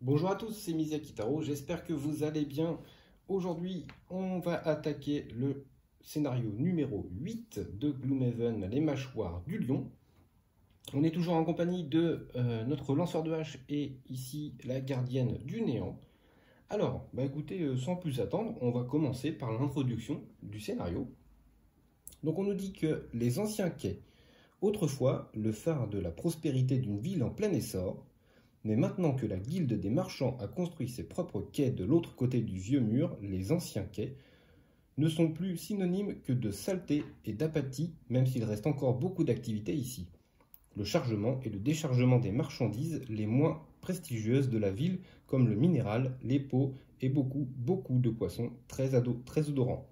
Bonjour à tous, c'est Mizaki Taro, j'espère que vous allez bien. Aujourd'hui, on va attaquer le scénario numéro 8 de Gloomhaven, les mâchoires du lion. On est toujours en compagnie de notre lanceur de hache et ici la gardienne du néant. Alors, écoutez, sans plus attendre, on va commencer par l'introduction du scénario. Donc on nous dit que les anciens quais, autrefois le phare de la prospérité d'une ville en plein essor, mais maintenant que la guilde des marchands a construit ses propres quais de l'autre côté du vieux mur, les anciens quais ne sont plus synonymes que de saleté et d'apathie, même s'il reste encore beaucoup d'activités ici. Le chargement et le déchargement des marchandises les moins prestigieuses de la ville, comme le minéral, les pots et beaucoup de poissons très odorants.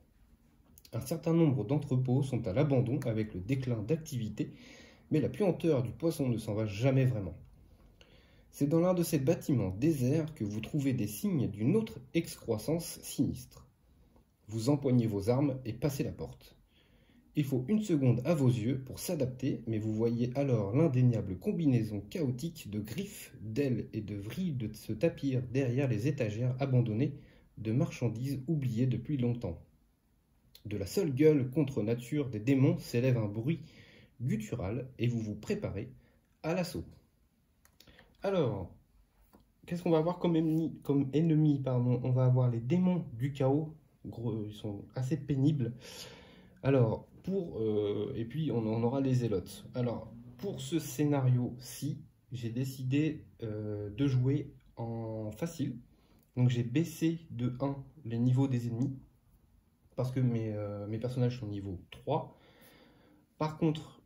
Un certain nombre d'entrepôts sont à l'abandon avec le déclin d'activité, mais la puanteur du poisson ne s'en va jamais vraiment. C'est dans l'un de ces bâtiments déserts que vous trouvez des signes d'une autre excroissance sinistre. Vous empoignez vos armes et passez la porte. Il faut une seconde à vos yeux pour s'adapter, mais vous voyez alors l'indéniable combinaison chaotique de griffes, d'ailes et de vrilles de se tapir derrière les étagères abandonnées de marchandises oubliées depuis longtemps. De la seule gueule contre nature des démons s'élève un bruit guttural et vous vous préparez à l'assaut. Alors, qu'est-ce qu'on va avoir comme ennemi, On va avoir les démons du chaos. Ils sont assez pénibles. Alors, et puis on aura les zélotes. Alors, pour ce scénario-ci, j'ai décidé de jouer en facile. Donc j'ai baissé de 1 les niveaux des ennemis, parce que mes personnages sont niveau 3. Par contre,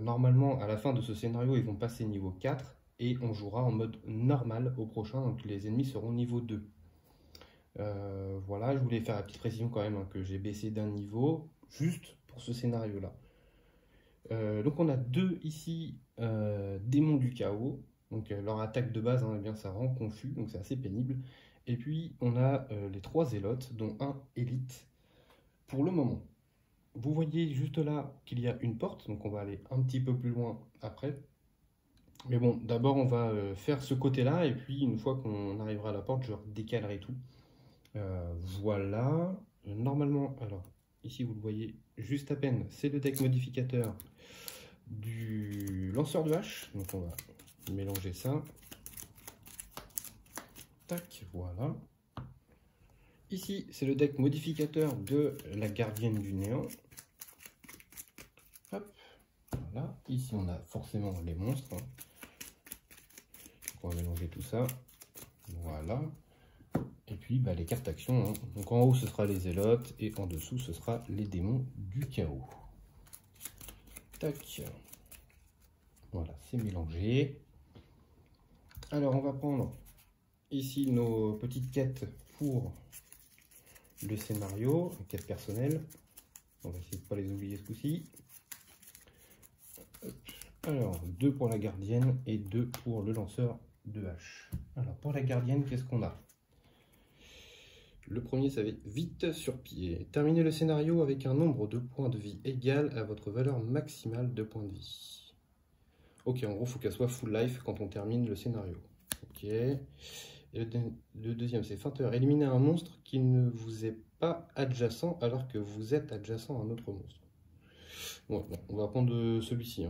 normalement, à la fin de ce scénario, ils vont passer niveau 4. Et on jouera en mode normal au prochain, donc les ennemis seront niveau 2. Voilà, je voulais faire la petite précision quand même, que j'ai baissé d'un niveau, juste pour ce scénario-là. Donc on a deux ici démons du chaos, donc leur attaque de base, eh bien, ça rend confus, donc c'est assez pénible. Et puis on a les 3 zélotes, dont un élite, pour le moment. Vous voyez juste là qu'il y a une porte, donc on va aller un petit peu plus loin après. Mais bon, d'abord on va faire ce côté-là, et puis une fois qu'on arrivera à la porte, je décalerai tout. Voilà. Normalement, alors, ici vous le voyez juste à peine, c'est le deck modificateur du lanceur de hache. Donc on va mélanger ça. Tac, voilà. Ici, c'est le deck modificateur de la gardienne du néant. Hop, voilà. Ici, on a forcément les monstres. On va mélanger tout ça. Voilà. Et puis les cartes actions. Donc en haut, ce sera les zélotes. Et en dessous, ce sera les démons du chaos. Tac. Voilà, c'est mélangé. Alors, on va prendre ici nos petites quêtes pour le scénario, quêtes personnelles. On va essayer de ne pas les oublier ce coup-ci. Alors, 2 pour la gardienne et 2 pour le lanceur de hache. Alors, pour la gardienne, qu'est-ce qu'on a? Le premier, ça va être vite sur pied. Terminez le scénario avec un nombre de points de vie égal à votre valeur maximale de points de vie. Ok, en gros, il faut qu'elle soit full life quand on termine le scénario. Ok. Et le deuxième, c'est feinteur. Éliminez un monstre qui ne vous est pas adjacent alors que vous êtes adjacent à un autre monstre. Bon, on va prendre celui-ci.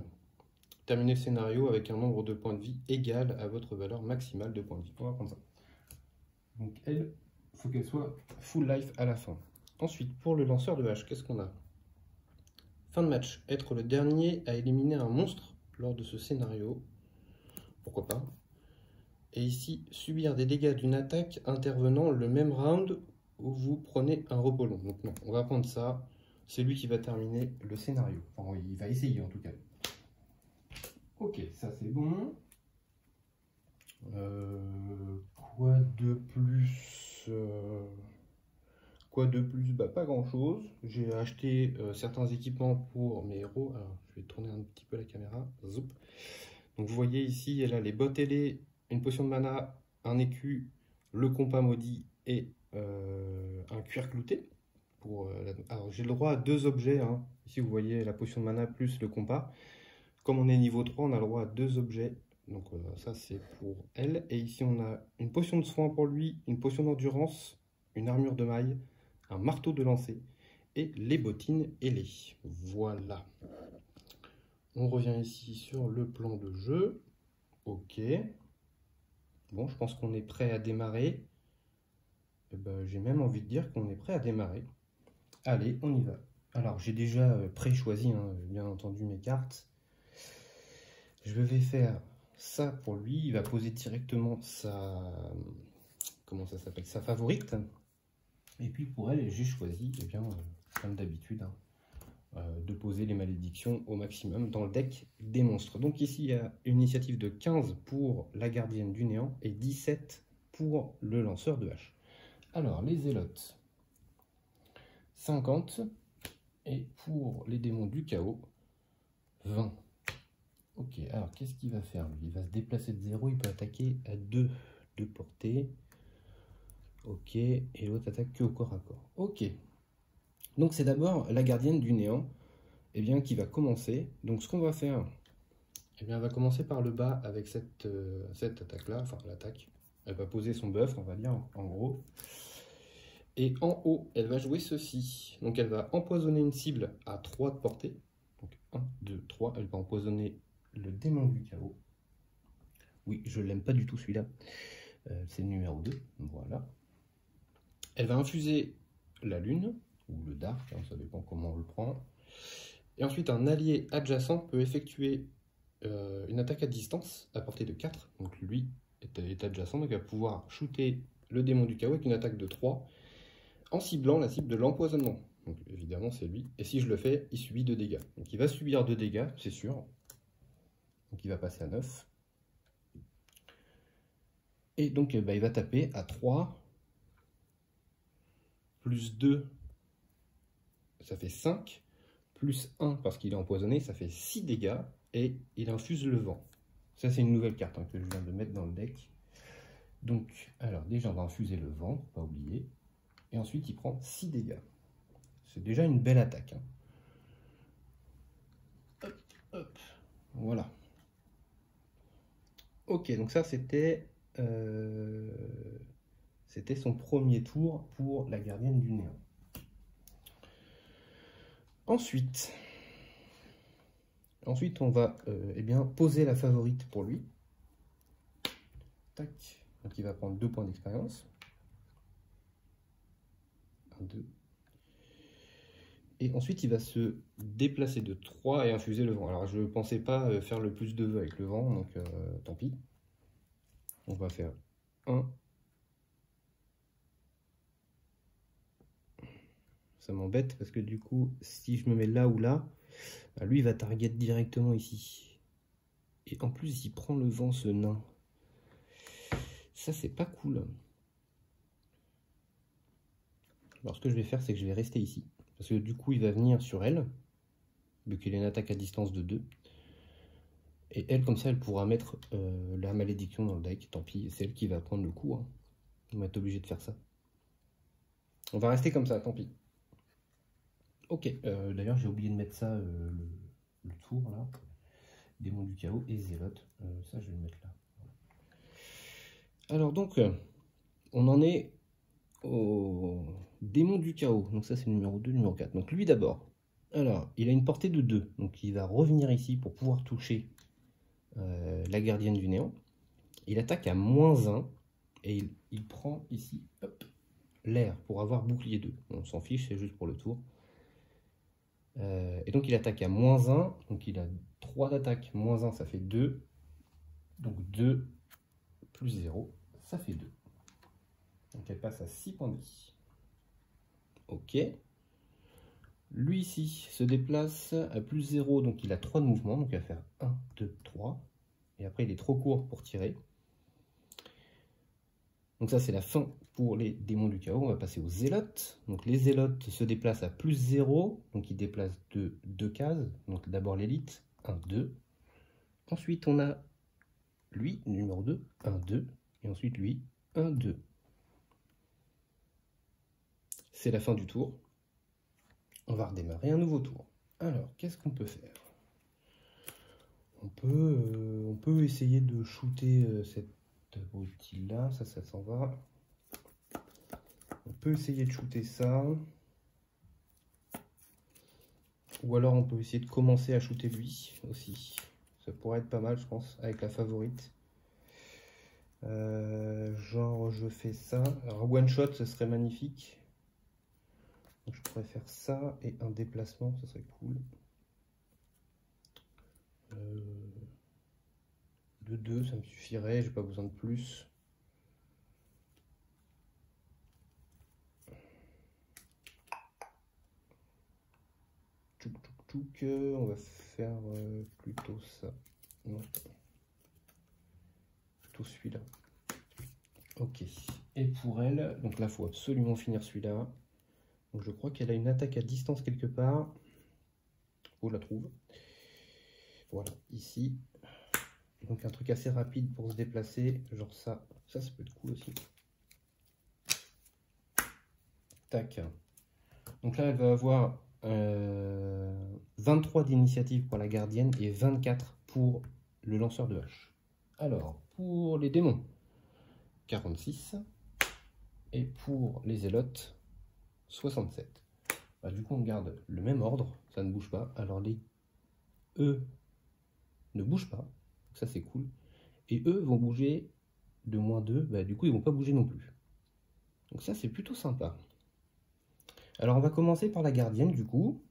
Terminez le scénario avec un nombre de points de vie égal à votre valeur maximale de points de vie. On va prendre ça. Donc elle, il faut qu'elle soit full life à la fin. Ensuite, pour le lanceur de hache, qu'est-ce qu'on a? Fin de match. Être le dernier à éliminer un monstre lors de ce scénario. Pourquoi pas? Et ici, subir des dégâts d'une attaque intervenant le même round où vous prenez un repos long. Donc non, on va prendre ça. C'est lui qui va terminer le scénario. Enfin, il va essayer en tout cas. Ok, ça c'est bon. Quoi de plus pas grand chose. J'ai acheté certains équipements pour mes héros. Alors, je vais tourner un petit peu la caméra. Zoup. Donc vous voyez ici, elle a les bottes ailées, une potion de mana, un écu, le compas maudit et un cuir clouté. Alors j'ai le droit à 2 objets. Ici vous voyez la potion de mana plus le compas. Comme on est niveau 3, on a le droit à 2 objets Donc ça c'est pour elle. Et ici on a une potion de soin pour lui, une potion d'endurance, une armure de maille, un marteau de lancer et les bottines ailées. Voilà. On revient ici sur le plan de jeu. Ok. Bon, je pense qu'on est prêt à démarrer. Eh ben, j'ai même envie de dire qu'on est prêt à démarrer. Allez, on y va. Alors j'ai déjà pré-choisi, hein, bien entendu, mes cartes. Je vais faire ça pour lui. Il va poser directement sa... Comment ça s'appelle? Sa favorite. Et puis pour elle, j'ai choisi, eh bien, comme d'habitude, hein, de poser les malédictions au maximum dans le deck des monstres. Donc ici, il y a une initiative de 15 pour la gardienne du néant et 17 pour le lanceur de hache. Alors, les zélotes, 50. Et pour les démons du chaos, 20. Ok, alors qu'est-ce qu'il va faire lui? Il va se déplacer de 0, il peut attaquer à 2 de portée. Ok, et l'autre attaque que au corps à corps. Ok. Donc c'est d'abord la gardienne du néant, eh bien, qui va commencer. Donc ce qu'on va faire, eh bien, elle va commencer par le bas avec cette attaque-là, enfin l'attaque. Elle va poser son buff, on va dire, en gros. Et en haut, elle va jouer ceci. Donc elle va empoisonner une cible à 3 de portée. Donc 1, 2, 3. Elle va empoisonner le démon du chaos. Oui, je l'aime pas du tout celui-là. C'est le numéro 2. Voilà. Elle va infuser la lune, ou le dark, hein, ça dépend comment on le prend. Et ensuite, un allié adjacent peut effectuer une attaque à distance à portée de 4. Donc lui est adjacent, donc il va pouvoir shooter le démon du chaos avec une attaque de 3. En ciblant la cible de l'empoisonnement. Donc évidemment c'est lui. Et si je le fais, il subit 2 dégâts. Donc il va subir 2 dégâts, c'est sûr. Donc il va passer à 9. Et donc il va taper à 3. Plus 2, ça fait 5. Plus 1 parce qu'il est empoisonné, ça fait 6 dégâts. Et il infuse le vent. Ça c'est une nouvelle carte, hein, que je viens de mettre dans le deck. Donc, alors déjà on va infuser le vent, pas oublier. Et ensuite il prend 6 dégâts. C'est déjà une belle attaque. Hein. Hop, hop. Voilà. Ok, donc ça c'était son premier tour pour la gardienne du néant. Ensuite on va eh bien, poser la favorite pour lui. Tac. Donc il va prendre 2 points d'expérience. 1, 2. Et ensuite, il va se déplacer de 3 et infuser le vent. Alors, je ne pensais pas faire le plus de vœux avec le vent, donc tant pis. On va faire 1. Ça m'embête parce que du coup, si je me mets là ou là, bah, lui, il va target directement ici. Et en plus, il prend le vent, ce nain. Ça, c'est pas cool. Alors, ce que je vais faire, c'est que je vais rester ici. Parce que du coup, il va venir sur elle, vu qu'il a une attaque à distance de 2. Et elle, comme ça, elle pourra mettre la malédiction dans le deck. Tant pis, c'est elle qui va prendre le coup. Hein. On va être obligé de faire ça. On va rester comme ça, tant pis. Ok, d'ailleurs, j'ai oublié de mettre ça, le tour, là. Démon du chaos et zélote. Ça, je vais le mettre là. Alors, donc, on en est au démon du chaos. Donc ça, c'est le numéro 2, numéro 4. Donc lui, d'abord. Alors, il a une portée de 2. Donc, il va revenir ici pour pouvoir toucher la gardienne du néant. Il attaque à -1 et il prend ici l'air pour avoir bouclier 2. On s'en fiche, c'est juste pour le tour. Et donc il attaque à -1, donc il a 3 d'attaque, -1 ça fait 2. Donc 2 plus 0, ça fait 2. Donc elle passe à 6 points de vie. Ok. Lui ici se déplace à +0, donc il a 3 de mouvement, donc il va faire 1, 2, 3. Et après il est trop court pour tirer. Donc ça c'est la fin pour les démons du chaos. On va passer aux zélotes. Donc les zélotes se déplacent à +0, donc ils déplacent de 2 cases. Donc d'abord l'élite, 1, 2. Ensuite on a lui, numéro 2, 1, 2. Et ensuite lui, 1, 2. C'est la fin du tour. On va redémarrer un nouveau tour. Alors, qu'est-ce qu'on peut faire? On peut essayer de shooter cette abruti-là, ça s'en va. On peut essayer de shooter ça. Ou alors on peut essayer de commencer à shooter lui aussi. Ça pourrait être pas mal, je pense, avec la favorite. Genre je fais ça. Alors one shot, ce serait magnifique. Donc, je pourrais faire ça et un déplacement, ça serait cool. De 2, ça me suffirait, j'ai pas besoin de plus. On va faire plutôt ça. Non. Plutôt celui-là. Ok. Et pour elle, donc là, il faut absolument finir celui-là. Donc je crois qu'elle a une attaque à distance quelque part. On la trouve. Voilà, ici. Donc un truc assez rapide pour se déplacer. Genre ça. Ça peut être cool aussi. Tac. Donc là, elle va avoir 23 d'initiative pour la gardienne et 24 pour le lanceur de hache. Alors, pour les démons, 46. Et pour les zélotes, 67. Bah, du coup, on garde le même ordre, ça ne bouge pas. Alors, les E ne bougent pas, ça c'est cool. Et eux vont bouger de -2, bah, du coup, ils vont pas bouger non plus. Donc ça, c'est plutôt sympa. Alors, on va commencer par la gardienne, du coup.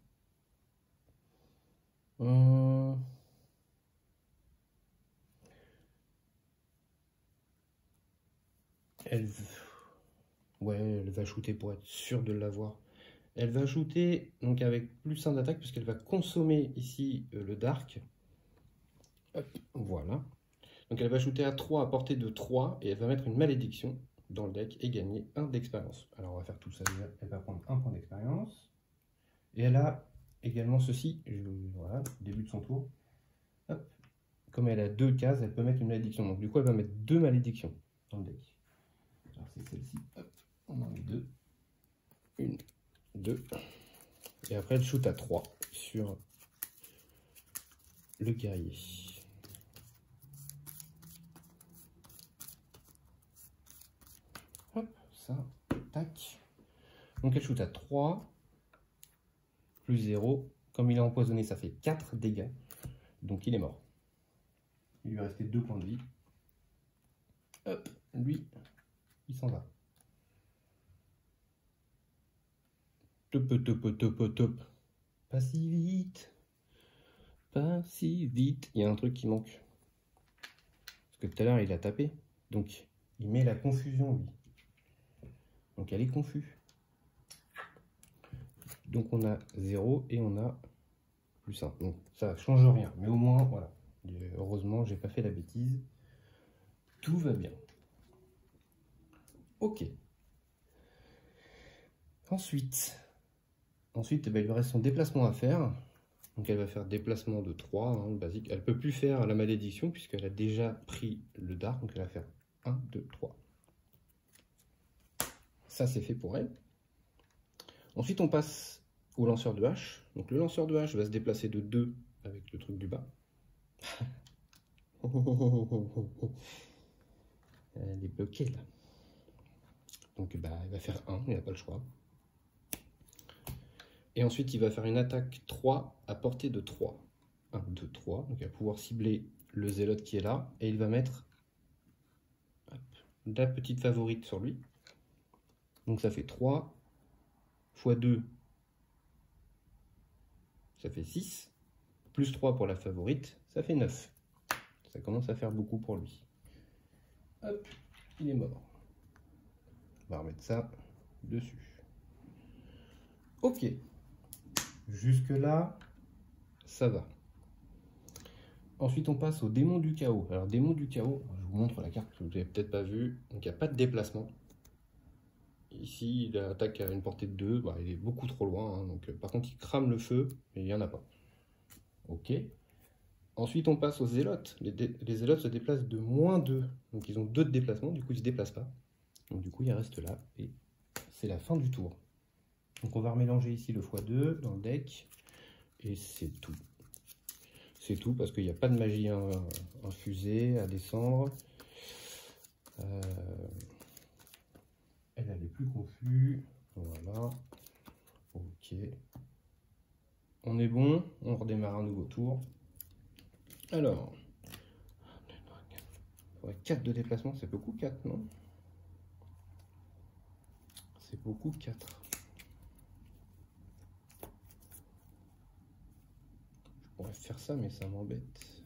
Elle va shooter pour être sûre de l'avoir. Elle va shooter donc avec +1 d'attaque puisqu'elle va consommer ici le dark. Hop, voilà. Donc elle va shooter à 3 à portée de 3 et elle va mettre une malédiction dans le deck et gagner 1 d'expérience. Alors on va faire tout ça. Elle va prendre 1 point d'expérience. Et elle a également ceci. Voilà, début de son tour. Hop. Comme elle a 2 cases, elle peut mettre une malédiction. Donc du coup elle va mettre 2 malédictions dans le deck. Alors c'est celle-ci. Hop, on en met 2. 1, 2. Et après elle shoot à 3 sur le guerrier. Hop, ça, tac. Donc elle shoot à 3, plus 0. Comme il est empoisonné, ça fait 4 dégâts. Donc il est mort. Il lui restait 2 points de vie. Hop, lui, il s'en va. Top. Pas si vite. Pas si vite. Il y a un truc qui manque. Parce que tout à l'heure, il a tapé. Donc, il met la confusion, lui. Donc, elle est confuse. Donc, on a 0 et on a +1. Donc, ça ne change rien. Mais au moins, voilà. Heureusement, j'ai pas fait la bêtise. Tout va bien. Ok. Ensuite, il lui reste son déplacement à faire. Donc elle va faire déplacement de 3, hein, basique. Elle ne peut plus faire la malédiction puisqu'elle a déjà pris le dark. Donc elle va faire 1, 2, 3. Ça c'est fait pour elle. Ensuite on passe au lanceur de hache. Donc le lanceur de hache va se déplacer de 2 avec le truc du bas. Elle est bloquée là. Donc bah, il va faire 1, il n'a pas le choix. Et ensuite, il va faire une attaque 3 à portée de 3. 1, 2, 3. Donc, il va pouvoir cibler le zélote qui est là. Et il va mettre la petite favorite sur lui. Donc, ça fait 3 x 2. Ça fait 6. Plus 3 pour la favorite. Ça fait 9. Ça commence à faire beaucoup pour lui. Hop, il est mort. On va remettre ça dessus. Ok. Jusque là, ça va. Ensuite, on passe au démon du chaos. Alors, démon du chaos, je vous montre la carte que vous n'avez peut-être pas vue. Donc, il n'y a pas de déplacement. Ici, il attaque à une portée de 2. Bah, il est beaucoup trop loin. Hein, donc, par contre, il crame le feu, mais il n'y en a pas. Ok. Ensuite, on passe aux zélotes. Les zélotes se déplacent de -2. Donc, ils ont 2 de déplacement. Du coup, ils ne se déplacent pas. Donc, du coup, ils restent là. Et c'est la fin du tour. Donc, on va remélanger ici le x2 dans le deck. Et c'est tout. C'est tout, parce qu'il n'y a pas de magie infusée à descendre. Elle est plus confuse. Voilà. Ok. On est bon. On redémarre un nouveau tour. Alors. 4 de déplacement, c'est beaucoup 4, non? C'est beaucoup 4. Je pourrais faire ça, mais ça m'embête.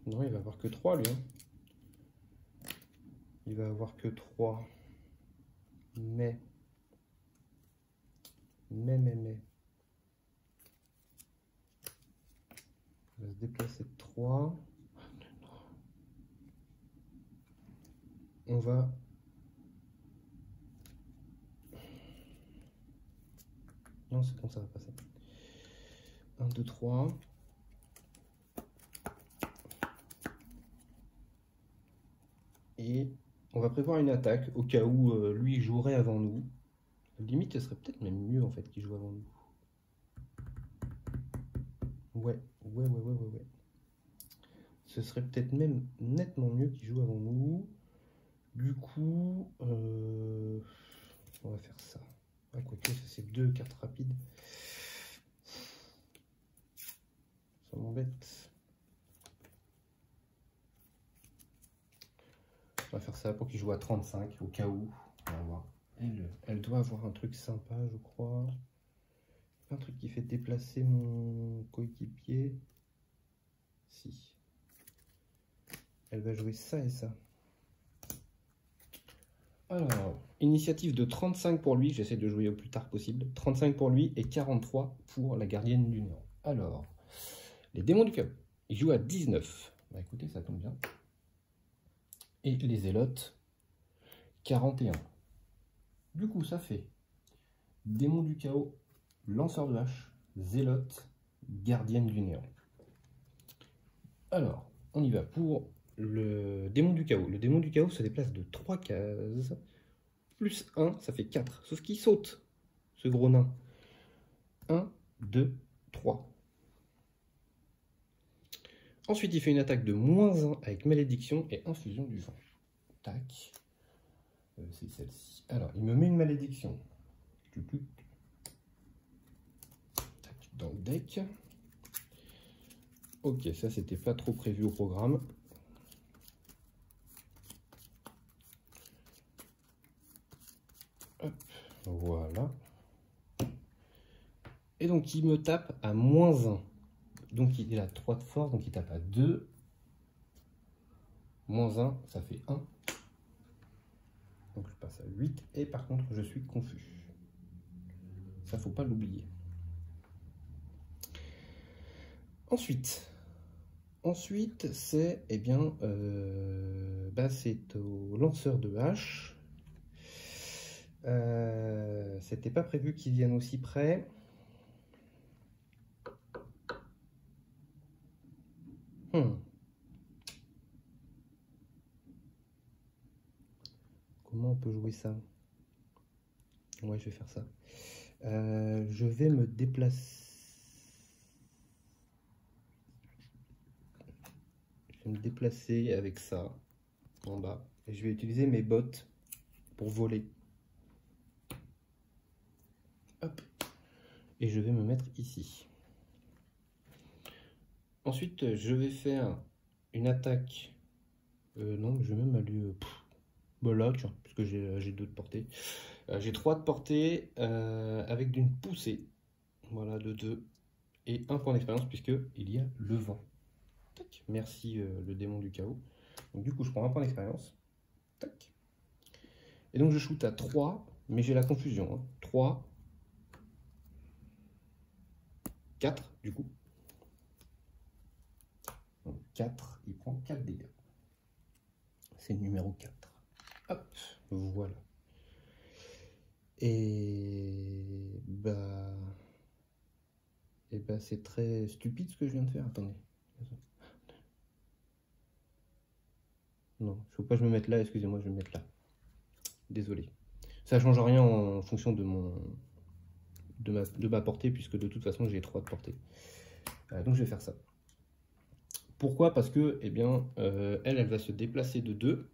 Non, il va avoir que 3 lui. Hein. Il va avoir que 3. Mais. Il va se déplacer de 3. On va... Non, c'est bon, ça va passer. 1, 2, 3. Et on va prévoir une attaque au cas où lui jouerait avant nous. Limite, ce serait peut-être même mieux en fait qu'il joue avant nous. Ouais. Ce serait peut-être même nettement mieux qu'il joue avant nous. Du coup, on va faire ça. Ah, quoique, c'est 2 cartes rapides. Ça m'embête. On va faire ça pour qu'il joue à 35 au cas où. On va voir. Elle doit avoir un truc sympa, je crois. Un truc qui fait déplacer mon coéquipier. Si. Elle va jouer ça et ça. Alors, initiative de 35 pour lui. J'essaie de jouer au plus tard possible. 35 pour lui et 43 pour la gardienne du néant. Alors, les démons du chaos. Ils jouent à 19. Bah écoutez, ça tombe bien. Et les zélotes, 41. Du coup, ça fait démon du chaos, lanceur de hache, zélote, gardienne du néant. Alors, on y va pour le démon du chaos. Le démon du chaos se déplace de 3 cases. Plus 1, ça fait 4. Sauf qu'il saute, ce gros nain. 1, 2, 3. Ensuite, il fait une attaque de -1 avec malédiction et infusion du vent. Tac. C'est celle-ci. Alors, il me met une malédiction. Tac, dans le deck. Ok, ça, c'était pas trop prévu au programme. Hop, voilà. Et donc, il me tape à -1. Donc, il a 3 de force, donc il tape à 2. -1, ça fait 1. Donc, je passe à 8. Et par contre, je suis confus. Ça, faut pas l'oublier. Ensuite, c'est c'est au lanceur de hache. C'était pas prévu qu'il vienne aussi près. Comment on peut jouer ça? Ouais, je vais faire ça. Je vais me déplacer. Je vais me déplacer avec ça en bas. Et je vais utiliser mes bottes pour voler. Hop. Et je vais me mettre ici. Ensuite, je vais faire une attaque. Non, mais je vais même aller là, tiens, parce que j'ai 2 de portée. J'ai 3 de portée avec d'une poussée. Voilà, de 2. Et 1 point d'expérience, puisqu'il y a le vent. Tac. Merci le démon du chaos. Donc du coup, je prends 1 point d'expérience. Tac. Et donc, je shoot à 3, mais j'ai la confusion. Hein. 3. 4, du coup. Donc 4, il prend 4 dégâts. C'est le numéro 4. Hop, voilà. Et c'est très stupide ce que je viens de faire. Attendez. Non, il ne faut pas que je me mette là, excusez-moi, je vais me mettre là. Désolé. Ça ne change rien en fonction de mon de ma portée, puisque de toute façon j'ai 3 de portée. Donc je vais faire ça. Pourquoi? Parce que eh bien, elle va se déplacer de 2,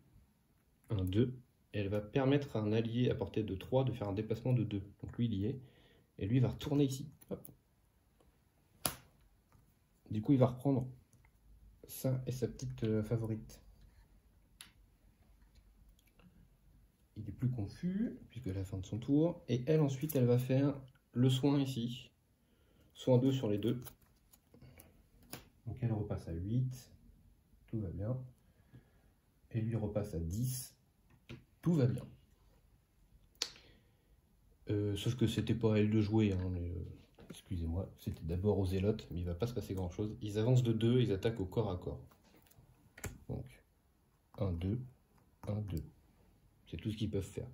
1, 2, et elle va permettre à un allié à portée de 3 de faire un déplacement de 2. Donc lui il y est, et lui il va retourner ici. Hop. Du coup il va reprendre ça et sa petite favorite. Il est plus confus, puisque la fin de son tour. Et elle, ensuite, elle va faire le soin ici. Soin 2 sur les deux. Donc elle repasse à 8. Tout va bien. Et lui repasse à 10. Tout va bien. Sauf que c'était pas à elle de jouer. Hein, excusez-moi, c'était d'abord aux zélotes, mais il va pas se passer grand-chose. Ils avancent de 2, ils attaquent au corps à corps. Donc, 1, 2, 1, 2. C'est tout ce qu'ils peuvent faire.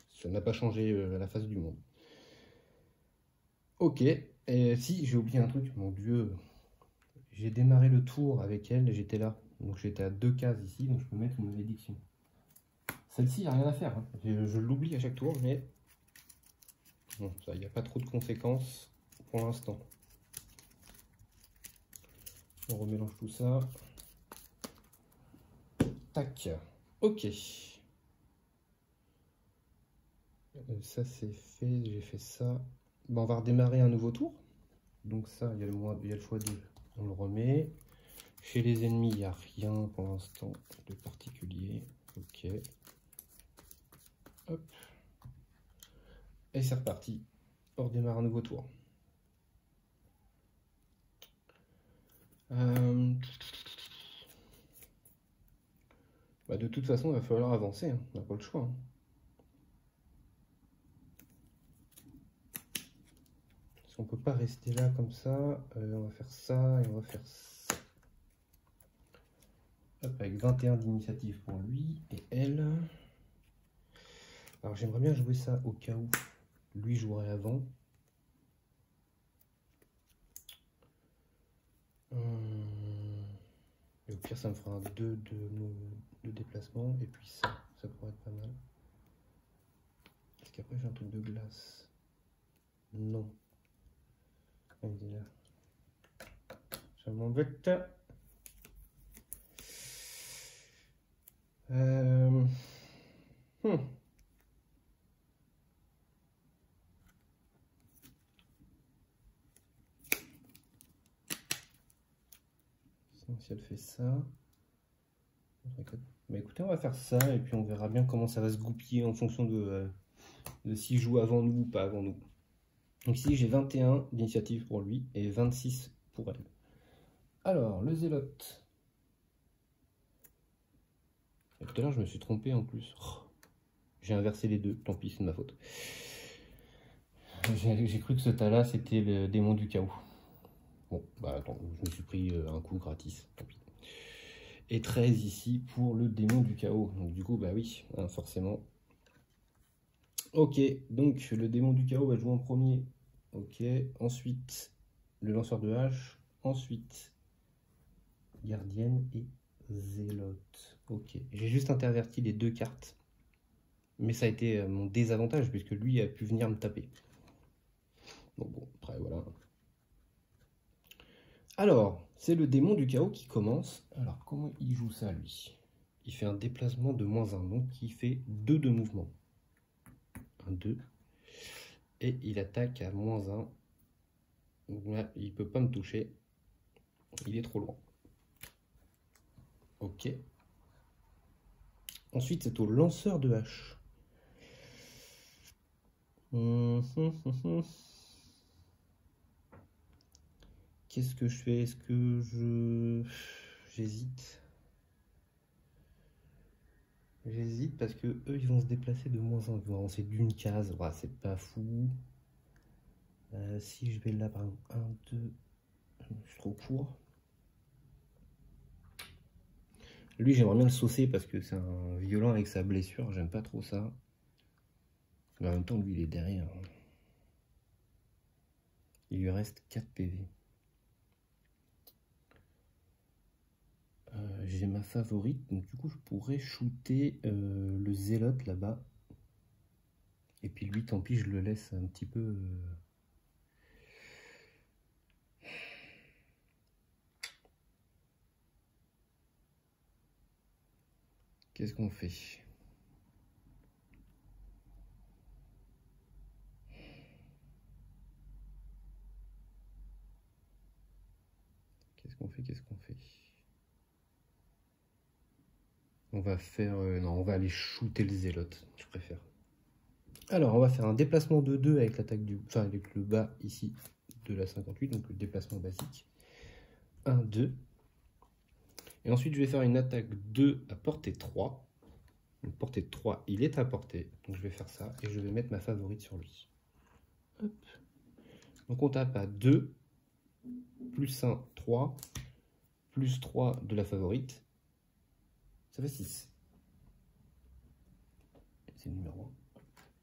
Ça n'a pas changé la face du monde. Ok, et si, j'ai oublié un truc, mon dieu. J'ai démarré le tour avec elle, j'étais là. Donc j'étais à 2 cases ici, donc je peux mettre une malédiction. Celle-ci, il n'y a rien à faire. Hein. Je l'oublie à chaque tour, mais bon, ça, il n'y a pas trop de conséquences pour l'instant. On remélange tout ça. Tac. Ok. Ça c'est fait, j'ai fait ça. Bon, on va redémarrer un nouveau tour. Donc ça, il y a le choix 2. On le remet. Chez les ennemis, il n'y a rien pour l'instant de particulier. Ok. Hop. Et c'est reparti. On redémarre un nouveau tour. Bah de toute façon, il va falloir avancer. Hein. On n'a pas le choix. Hein. On peut pas rester là comme ça. On va faire ça et on va faire ça. Hop, avec 21 d'initiative pour lui et elle. Alors j'aimerais bien jouer ça au cas où lui jouerait avant. Et au pire ça me fera un 2 de déplacement. Et puis ça pourrait être pas mal. Est-ce qu'après j'ai un truc de glace? Non. Il est là. Ça m'embête. Sinon, si elle fait ça. Bah écoutez, on va faire ça et puis on verra bien comment ça va se goupiller en fonction de s'il joue avant nous ou pas avant nous. Donc ici j'ai 21 d'initiative pour lui et 26 pour elle. Alors, le zélote. Et tout à l'heure je me suis trompé en plus. Oh, j'ai inversé les deux, tant pis, c'est de ma faute. J'ai cru que ce tas-là c'était le démon du chaos. Bon, bah attends, je me suis pris un coup gratis, tant pis. Et 13 ici pour le démon du chaos. Donc du coup, bah oui, hein, forcément. Ok, donc le démon du chaos va jouer en premier. Ok, ensuite le lanceur de hache. Ensuite gardienne et zélote. Ok, j'ai juste interverti les 2 cartes. Mais ça a été mon désavantage puisque lui a pu venir me taper. Donc bon, après voilà. Alors, c'est le démon du chaos qui commence. Alors, comment il joue ça, lui? Il fait un déplacement de -1, donc il fait 2 de mouvement. 1, 2. Et il attaque à -1. Donc là, il ne peut pas me toucher. Il est trop loin. Ok. Ensuite, c'est au lanceur de hache. Qu'est-ce que je fais? Est-ce que j'hésite? J'hésite parce que eux ils vont se déplacer de -1. Ils vont avancer d'une case. Ouais, c'est pas fou. Si je vais là par exemple 1, 2, je suis trop court. Lui j'aimerais bien le saucer parce que c'est un violent avec sa blessure. J'aime pas trop ça. Mais en même temps lui il est derrière. Il lui reste 4 PV. J'ai ma favorite, donc du coup je pourrais shooter le zélote là-bas. Et puis lui, tant pis, je le laisse un petit peu... Qu'est-ce qu'on fait? Qu'est-ce qu'on fait? On va faire... non, on va aller shooter le zélote, je préfère. Alors, on va faire un déplacement de 2 avec l'attaque du... Enfin, avec le bas ici de la 58, donc le déplacement basique. 1, 2. Et ensuite, je vais faire une attaque 2 à portée 3. Donc, portée 3, il est à portée. Donc, je vais faire ça et je vais mettre ma favorite sur lui. Hop. Donc, on tape à 2, plus 1, 3, plus 3 de la favorite. Ça fait 6. C'est le numéro 1.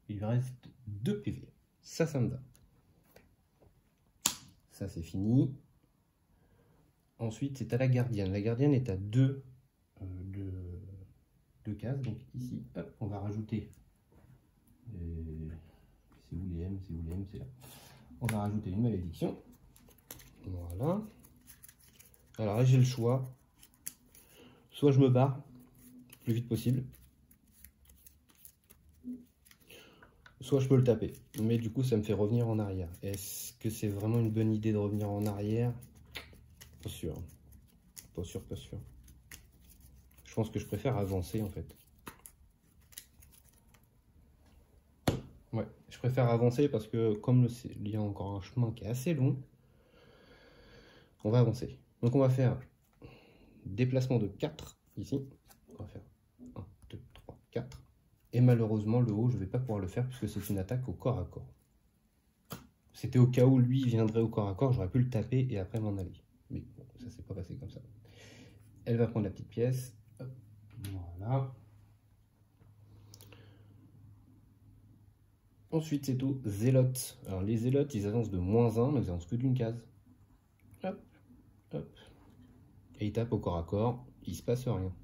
Il reste 2 PV. Ça me va. Ça, c'est fini. Ensuite, c'est à la gardienne. La gardienne est à 2 de cases. Donc ici, hop, on va rajouter... c'est où les M, c'est là. On va rajouter une malédiction. Voilà. Alors là, j'ai le choix. Soit je me barre le plus vite possible, soit je peux le taper. Mais du coup, ça me fait revenir en arrière. Est-ce que c'est vraiment une bonne idée de revenir en arrière? Pas sûr. Pas sûr, pas sûr. Je pense que je préfère avancer, en fait. Ouais, je préfère avancer parce que comme il y a encore un chemin qui est assez long, on va avancer. Donc on va faire déplacement de 4 ici. On va faire 1, 2, 3, 4. Et malheureusement, le haut, je ne vais pas pouvoir le faire puisque c'est une attaque au corps à corps. C'était au cas où lui viendrait au corps à corps, j'aurais pu le taper et après m'en aller. Mais bon, ça s'est pas passé comme ça. Elle va prendre la petite pièce. Hop, voilà. Ensuite, c'est au zélote. Alors, les zélotes, ils avancent de -1, mais ils avancent que d'une case. Hop, hop. Et ils tapent au corps à corps, il se passe rien.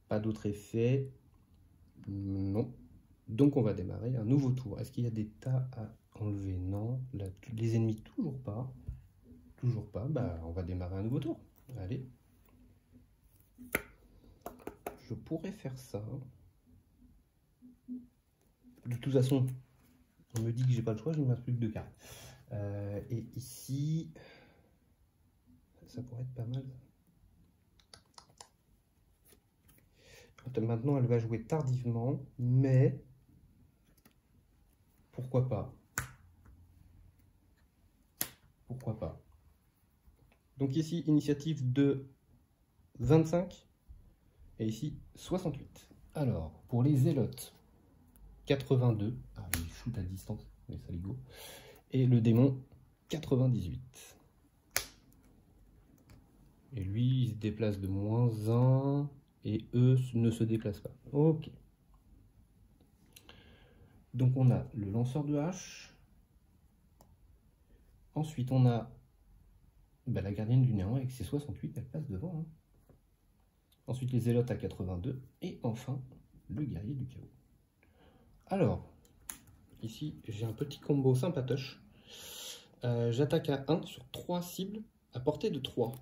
Pas d'autre effet. Non. Donc, on va démarrer un nouveau tour. Est-ce qu'il y a des tas à enlever? Non. Là, les ennemis, toujours pas. Toujours pas. Bah, on va démarrer un nouveau tour. Allez. Je pourrais faire ça. De toute façon, on me dit que j'ai pas le choix, je ne me reste plus que 2 cartes. Et ici, ça pourrait être pas mal. Maintenant, elle va jouer tardivement, mais pourquoi pas? Pourquoi pas? Donc ici, initiative de 25 et ici 68. Alors, pour les zélotes, 82. Ah, il shoot à distance, les saligots. Et le démon, 98. Et lui, il se déplace de -1 et eux ne se déplacent pas. Ok. Donc on a le lanceur de hache. Ensuite, on a la gardienne du néant avec ses 68, elle passe devant. Hein. Ensuite, les zélotes à 82. Et enfin, le guerrier du chaos. Alors, ici, j'ai un petit combo sympatoche. J'attaque à 1 sur 3 cibles à portée de 3.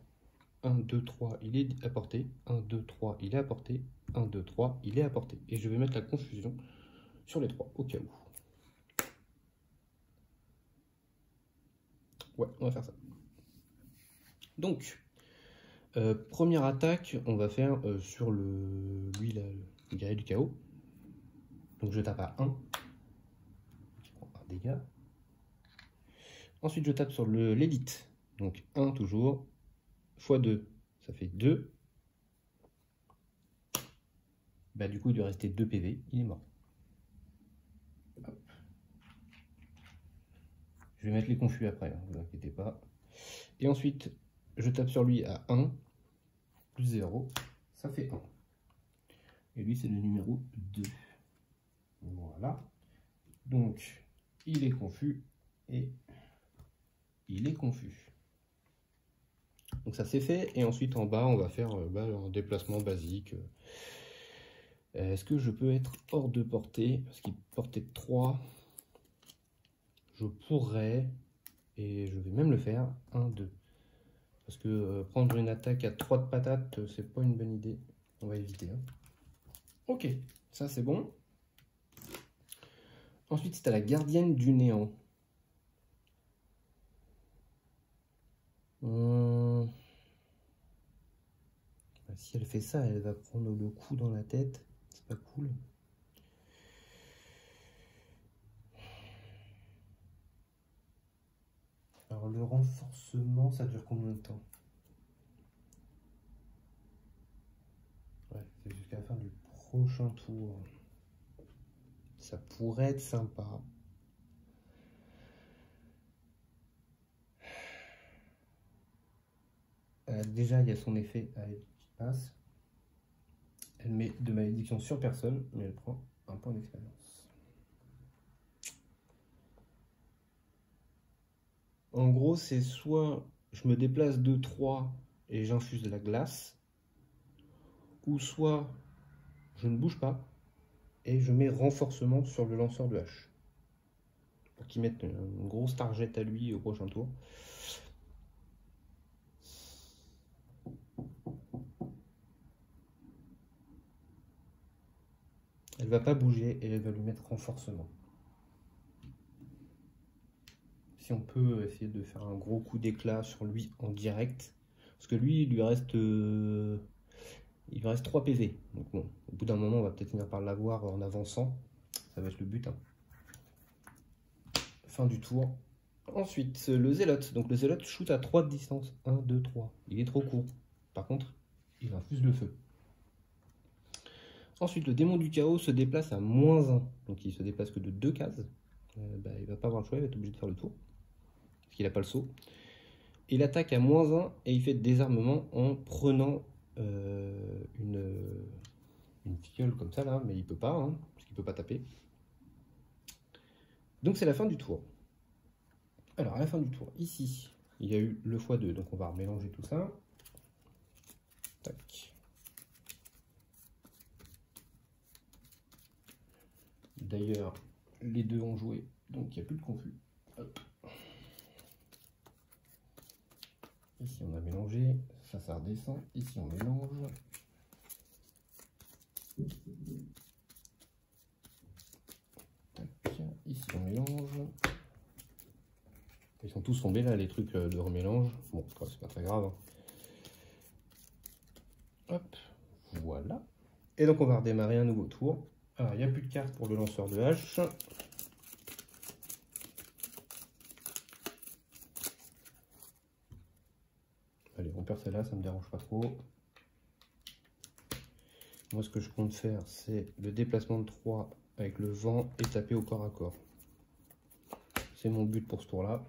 1, 2, 3, il est à portée. 1, 2, 3, il est à portée. 1, 2, 3, il est à portée. Et je vais mettre la confusion sur les 3, au cas où. Ouais, on va faire ça. Donc, première attaque, on va faire sur lui, là, le guerrier du chaos. Donc je tape à 1. Qui prend un dégât. Ensuite, je tape sur l'élite. Donc 1 toujours. X 2, ça fait 2. Bah, du coup, il doit rester 2 PV. Il est mort. Hop. Je vais mettre les confus après, hein, ne vous inquiétez pas. Et ensuite, je tape sur lui à 1, plus 0, ça fait 1. Et lui, c'est le numéro 2. Voilà. Donc, il est confus et il est confus. Donc ça c'est fait. Et ensuite, en bas, on va faire un déplacement basique. Est-ce que je peux être hors de portée? Parce qu'il portait de 3. Je pourrais, et je vais même le faire, 1, 2. Parce que prendre une attaque à 3 de patates, c'est pas une bonne idée. On va éviter. Hein. Ok, ça c'est bon. Ensuite, c'est à la gardienne du néant. Si elle fait ça, elle va prendre le coup dans la tête. C'est pas cool. Alors le renforcement, ça dure combien de temps? Ouais, c'est jusqu'à la fin du prochain tour. Ça pourrait être sympa. Déjà, il y a son effet à elle qui passe. Elle met de malédiction sur personne, mais elle prend un point d'expérience. En gros, c'est soit je me déplace de 3 et j'infuse de la glace, ou soit je ne bouge pas et je mets renforcement sur le lanceur de hache. Pour qu'il mette une grosse target à lui au prochain tour. Elle va pas bouger et elle va lui mettre renforcement. Si on peut essayer de faire un gros coup d'éclat sur lui en direct. Parce que lui, il lui reste 3 PV. Donc bon, au bout d'un moment, on va peut-être finir par l'avoir en avançant. Ça va être le but. Hein. Fin du tour. Ensuite, le zélote. Donc le zélote shoot à 3 de distance. 1, 2, 3. Il est trop court. Par contre, il infuse le feu. Ensuite, le démon du chaos se déplace à -1. Donc il se déplace que de 2 cases. Il va pas avoir le choix, il va être obligé de faire le tour. Parce qu'il n'a pas le saut. Il attaque à -1 et il fait désarmement en prenant une fiole comme ça là, mais il peut pas, hein, parce qu'il peut pas taper. Donc c'est la fin du tour. Alors à la fin du tour, ici, il y a eu le x2, donc on va mélanger tout ça. Tac. D'ailleurs, les deux ont joué, donc il n'y a plus de confus. Hop. Ici on a mélangé, ça redescend. Ici on mélange. Tac. Ici on mélange. Ils sont tous tombés là, les trucs de remélange. Bon, c'est pas très grave. Hop, voilà. Et donc on va redémarrer un nouveau tour. Alors il n'y a plus de cartes pour le lanceur de hache. Allez, on perd celle-là, ça me dérange pas trop. Moi ce que je compte faire, c'est le déplacement de 3 avec le vent et taper au corps à corps. C'est mon but pour ce tour-là.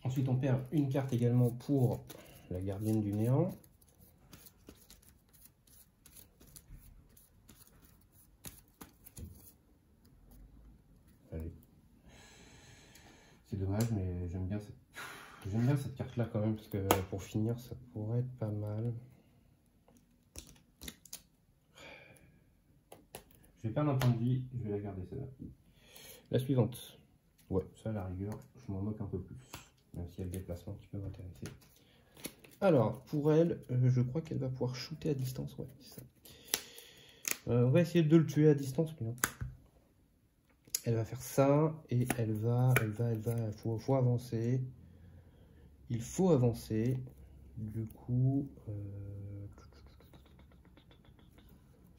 Ensuite on perd une carte également pour la gardienne du néant. Allez. C'est dommage, mais j'aime bien cette carte-là quand même, parce que pour finir, ça pourrait être pas mal. Je vais perdre un point de vie, je vais la garder celle-là. La suivante. Ouais, ça à la rigueur, je m'en moque un peu plus, même s'il y a le déplacement qui peut m'intéresser. Alors, pour elle, je crois qu'elle va pouvoir shooter à distance, ouais, c'est ça. On va essayer de le tuer à distance, mais non. Elle va faire ça, et faut avancer. Il faut avancer. Du coup,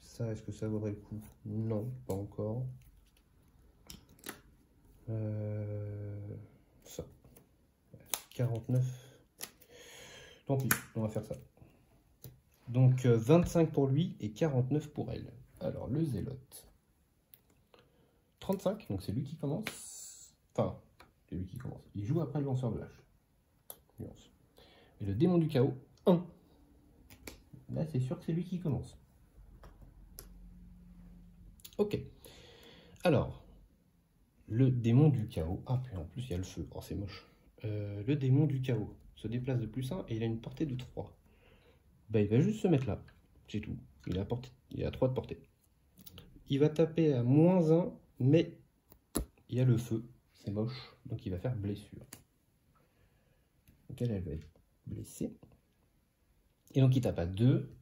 ça, est-ce que ça vaudrait le coup? Non, pas encore. Ça. 49. Tant pis, on va faire ça. Donc 25 pour lui et 49 pour elle. Alors le zélote. 35, donc c'est lui qui commence. Enfin, c'est lui qui commence. Il joue après le lanceur de hache. Et le démon du chaos, 1. Là, c'est sûr que c'est lui qui commence. Ok. Alors, le démon du chaos. Ah, puis en plus, il y a le feu. Oh, c'est moche. Le démon du chaos se déplace de +1 et il a une portée de 3. Bah, il va juste se mettre là. C'est tout. Il a 3 de portée. Il va taper à -1, mais il y a le feu. C'est moche, donc il va faire blessure. Donc elle va être blessée. Et donc il tape à 2,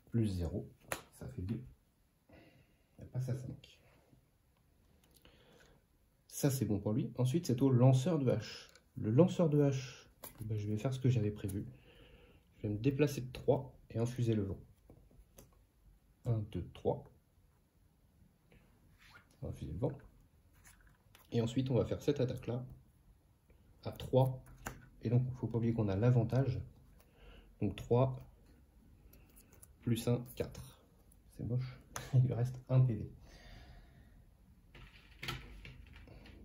plus 0, ça fait 2. Elle passe à 5. Ça c'est bon pour lui. Ensuite c'est au lanceur de hache. Le lanceur de hache, ben, je vais faire ce que j'avais prévu. Je vais me déplacer de 3 et infuser le vent. 1, 2, 3. On va infuser le vent. Et ensuite on va faire cette attaque là à 3. Et donc il ne faut pas oublier qu'on a l'avantage. Donc 3 plus 1, 4. C'est moche. Il lui reste 1 PV.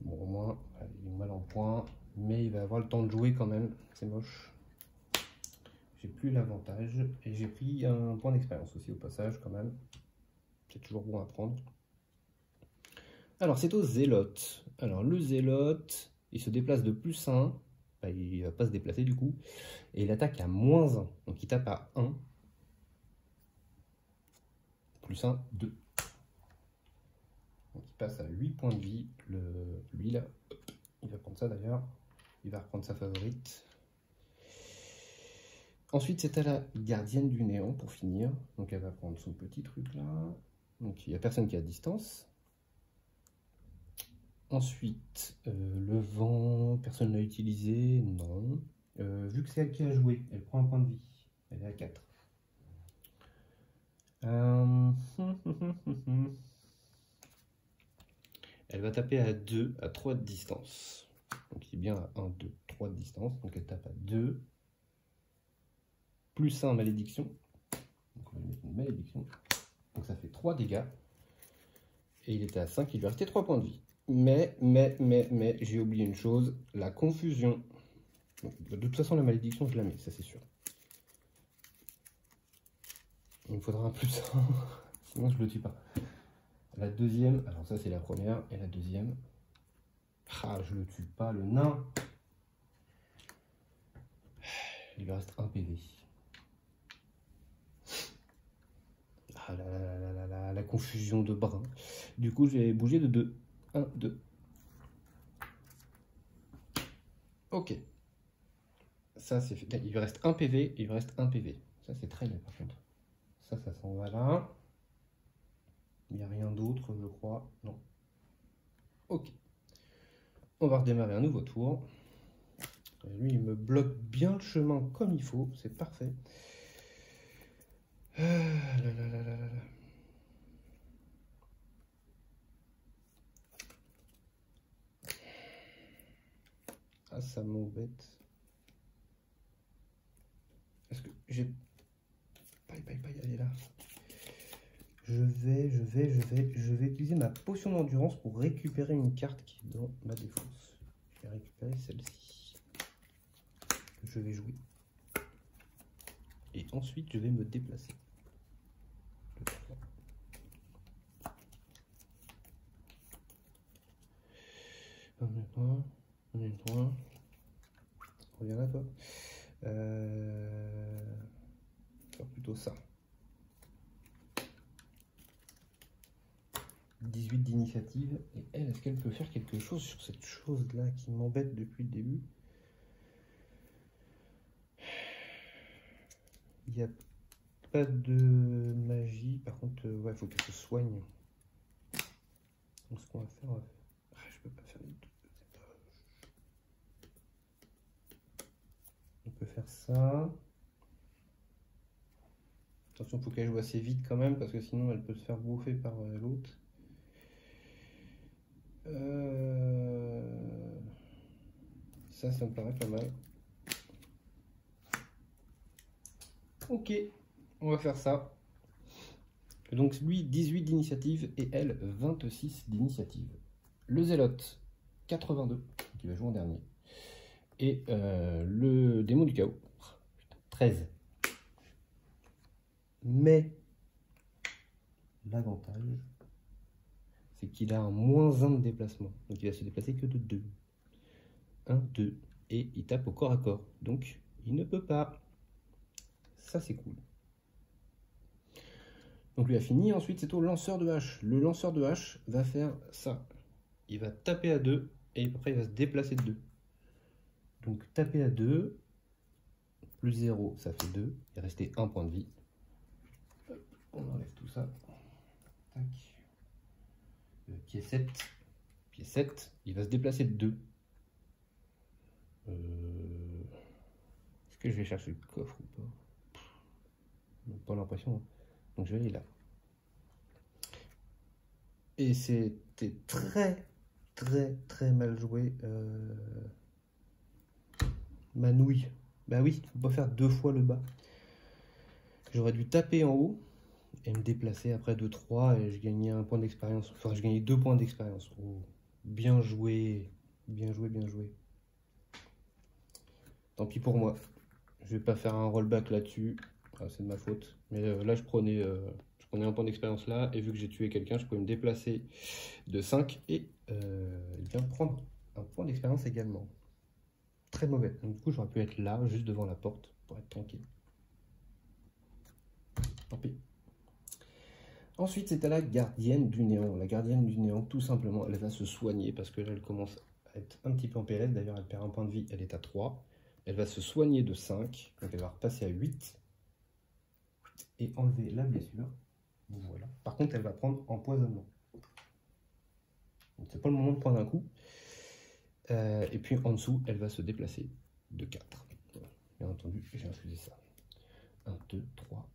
Bon, au moins, il est mal en point, mais il va avoir le temps de jouer quand même. C'est moche. J'ai plus l'avantage et j'ai pris un point d'expérience aussi au passage quand même. C'est toujours bon à prendre. Alors c'est au zélote. Alors le zélote, il se déplace de +1. Bah, il va pas se déplacer du coup. Et il attaque à -1. Donc il tape à 1. +1, 2. Donc il passe à 8 points de vie. Lui là, il va prendre ça d'ailleurs. Il va reprendre sa favorite. Ensuite, c'est à la gardienne du néant pour finir. Donc elle va prendre son petit truc là. Donc il n'y a personne qui est à distance. Ensuite, le vent, personne ne l'a utilisé. Non. Vu que c'est elle qui a joué, elle prend un point de vie. Elle est à 4. Elle va taper à 2, à 3 de distance. Donc il est bien à 1, 2, 3 de distance. Donc elle tape à 2. Plus 1 malédiction. Donc on va lui mettre une malédiction. Donc ça fait 3 dégâts. Et il était à 5, il lui restait 3 points de vie. Mais, j'ai oublié une chose, la confusion. Donc, de toute façon, la malédiction, je la mets, ça c'est sûr. Il me faudra un plus 1, sinon je le tue pas. La deuxième, alors ça c'est la première, et la deuxième. Ah, je le tue pas, le nain. Il lui reste 1 PV. Ah la confusion de brin. Du coup, je vais bouger de 2. 1, 2. Ok. Ça, c'est fait. Il lui reste 1 PV, il lui reste 1 PV. Ça, c'est très bien, par contre. Ça s'en va là. Il n'y a rien d'autre, je crois. Non. Ok. On va redémarrer un nouveau tour. Lui, il me bloque bien le chemin comme il faut. C'est parfait. Ah, ça m'embête. Est-ce que j'ai... Paille, elle est là. Je vais utiliser ma potion d'endurance pour récupérer une carte qui est dans ma défausse. Je vais récupérer celle-ci. Je vais jouer. Et ensuite, je vais me déplacer. On est loin. Reviens là, toi. Faire plutôt ça. 18 d'initiative. Et elle, est-ce qu'elle peut faire quelque chose sur cette chose-là qui m'embête depuis le début? Il n'y a pas de magie. Par contre, ouais, il faut qu'elle se soigne. Donc ce qu'on va faire... Ah, je peux pas faire les deux. On peut faire ça. Attention, il faut qu'elle joue assez vite quand même, parce que sinon elle peut se faire bouffer par l'autre. Ça me paraît pas mal. Ok, on va faire ça. Donc lui, 18 d'initiative et elle, 26 d'initiative. Le zélote, 82, qui va jouer en dernier. Et le démon du chaos, 13. Mais l'avantage, c'est qu'il a un -1 de déplacement. Donc il va se déplacer que de 2. 1, 2. Et il tape au corps à corps. Donc il ne peut pas. Ça, c'est cool. Donc lui a fini, ensuite c'est au lanceur de hache. Le lanceur de hache va faire ça. Il va taper à 2 et après il va se déplacer de 2. Donc taper à 2, plus 0, ça fait 2. Il restait 1 point de vie. Hop, on enlève tout ça. Tac. Pied 7. Pied 7, il va se déplacer de 2. Est-ce que je vais chercher le coffre ou pas? Pas l'impression. Donc je vais aller là. Et c'était très mal joué. Manouille. Bah oui, faut pas faire 2 fois le bas. J'aurais dû taper en haut et me déplacer après 2-3 et je gagnais 1 point d'expérience. Enfin, je gagnais 2 points d'expérience. Oh, bien joué. Bien joué, bien joué. Tant pis pour moi. Je vais pas faire un rollback là-dessus. Ah, c'est de ma faute. Mais là, je prenais 1 point d'expérience là. Et vu que j'ai tué quelqu'un, je pouvais me déplacer de 5 et bien prendre 1 point d'expérience également. Très mauvais. Donc, du coup, j'aurais pu être là, juste devant la porte, pour être tranquille. Tant pis. Ensuite, c'est à la gardienne du néant. La gardienne du néant, tout simplement, elle va se soigner parce que là, elle commence à être un petit peu en PLS. D'ailleurs, elle perd 1 point de vie, elle est à 3. Elle va se soigner de 5, donc elle va repasser à 8 et enlever la blessure. Voilà. Par contre, elle va prendre empoisonnement. Donc, c'est pas le moment de prendre un coup. Et puis en dessous, elle va se déplacer de 4. Voilà. Bien entendu, j'ai infusé ça. 1, 2, 3.